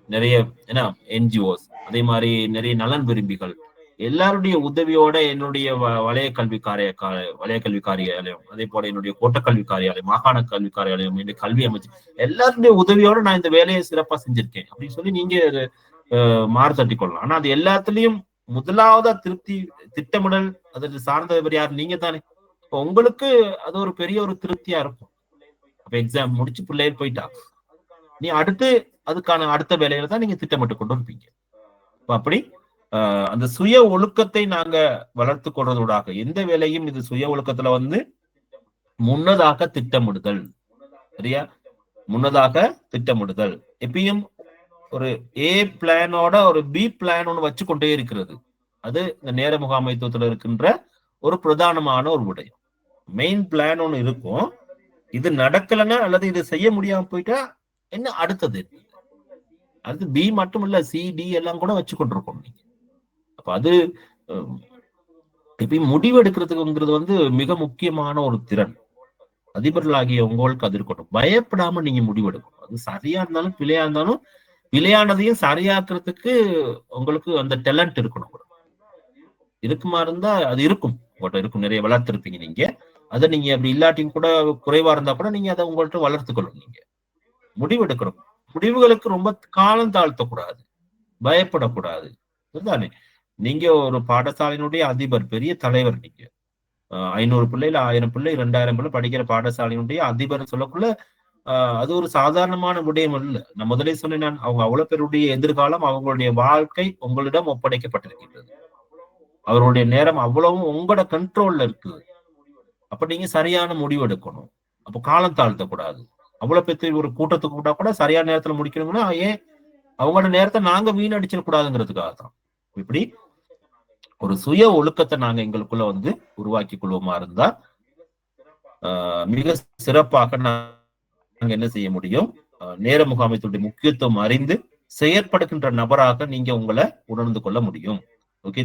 நிறைய என்ஜிஓஸ், அதே மாதிரி நிறைய நலன் விரும்பிகள் எல்லாருடைய உதவியோட என்னுடைய வலய கல்வி காரியாலயம், அதே போல என்னுடைய கோட்டக்கல்வி காரியாலயம், மாகாண கல்வி காரியாலயம், என்னுடைய கல்வி அமைச்சு எல்லாருடைய உதவியோட நான் இந்த வேலையை சிறப்பா செஞ்சிருக்கேன் அப்படின்னு சொல்லி நீங்க மாறு தட்டி கொள்ளலாம். ஆனா அது எல்லாத்துலயும் முதலாவதா திருப்தி திட்டமிடல் அதற்கு சார்ந்தவர் யார்? நீங்க தானே. உங்களுக்கு அது ஒரு பெரிய ஒரு திருப்தியா இருக்கும். அப்ப எக்ஸாம் முடிச்சு பிள்ளைகள் போயிட்டா நீ அடுத்து அதுக்கான அடுத்த வேலையில தான் நீங்க திட்டமிட்டு கொண்டு இருப்பீங்க. அப்படி அந்த சுய ஒழுக்கத்தை நாங்க வளர்த்து கொள்றதோடாக எந்த வேலையும் இது சுய ஒழுக்கத்துல முன்னதாக திட்டமிடுதல், சரியா. முன்னதாக திட்டமிடுதல் எப்பயும் ஒரு ஏ பிளானோட ஒரு பி பிளான் ஒண்ணு வச்சு கொண்டே இருக்கிறது. அது இந்த நேர முகாமைத்துவத்துல இருக்கின்ற ஒரு பிரதானமான ஒரு விடயம். மெயின் பிளான் ஒண்ணு இருக்கும். இது நடக்கலைன்னா அல்லது இது செய்ய முடியாம போயிட்டா என்ன அடுத்தது? அது பி மட்டும் இல்ல, சி டி எல்லாம் கூட வச்சு கொண்டிருக்கோம் நீங்க. அப்ப அது இப்ப முடிவு எடுக்கிறதுக்குங்கிறது மிக முக்கியமான ஒரு திறன். அதிபர்களாகிய உங்களுக்கு அது இருக்கட்டும். பயப்படாம நீங்க முடிவெடுக்கணும். அது சரியா இருந்தாலும் பிழையா இருந்தாலும் பிழையானதையும் சரியாக்குறதுக்கு உங்களுக்கு அந்த டேலண்ட் இருக்கணும். இருக்குமா இருந்தா அது இருக்கும், உங்கள்கிட்ட இருக்கும். நிறைய வளர்த்திருப்பீங்க நீங்க. அதை நீங்க அப்படி இல்லாட்டியும் கூட குறைவா இருந்தா கூட நீங்க அதை உங்கள்கிட்ட வளர்த்துக்கணும். நீங்க முடிவெடுக்கணும். முடிவுகளுக்கு ரொம்ப காலம் தாழ்த்தக்கூடாது, பயப்படக்கூடாது. அதுதானே. நீங்க ஒரு பாடசாலையினுடைய அதிபர், பெரிய தலைவர். நீங்க 500 பிள்ளைல 1000 பிள்ளை 2000 பிள்ளை படிக்கிற பாடசாலையினுடைய அதிபர் சொல்லக்குள்ள அது ஒரு சாதாரணமான விடயம் இல்லை. நான் முதலே சொன்னேன், அவங்க அவ்வளவு பேருடைய எதிர்காலம், அவங்களுடைய வாழ்க்கை உங்களிடம் ஒப்படைக்கப்பட்டிருக்கின்றது. அவருடைய நேரம் அவ்வளவும் உங்களோட கண்ட்ரோல்ல இருக்கு. அப்ப நீங்க சரியான முடிவு எடுக்கணும். அப்போ காலம் தாழ்த்தக்கூடாது. அவ்வளவு பெற்று ஒரு கூட்டத்துக்கு கூட்டா கூட சரியான நேரத்துல முடிக்கணும்னா ஏன் அவங்களோட நேரத்தை நாங்க வீணடிச்சிடக்கூடாதுங்கிறதுக்காக தான். இப்படி ஒரு சுய ஒழுக்கத்தை நாங்க எங்களுக்குள்ள உருவாக்கி கொள்வோமா இருந்தா மிக சிறப்பாக நாங்க என்ன செய்ய முடியும், நேர முகாமைத்துடைய முக்கியத்துவம் அறிந்து செயற்படுகின்ற நபராக நீங்க உங்களை உணர்ந்து கொள்ள முடியும். ஓகே.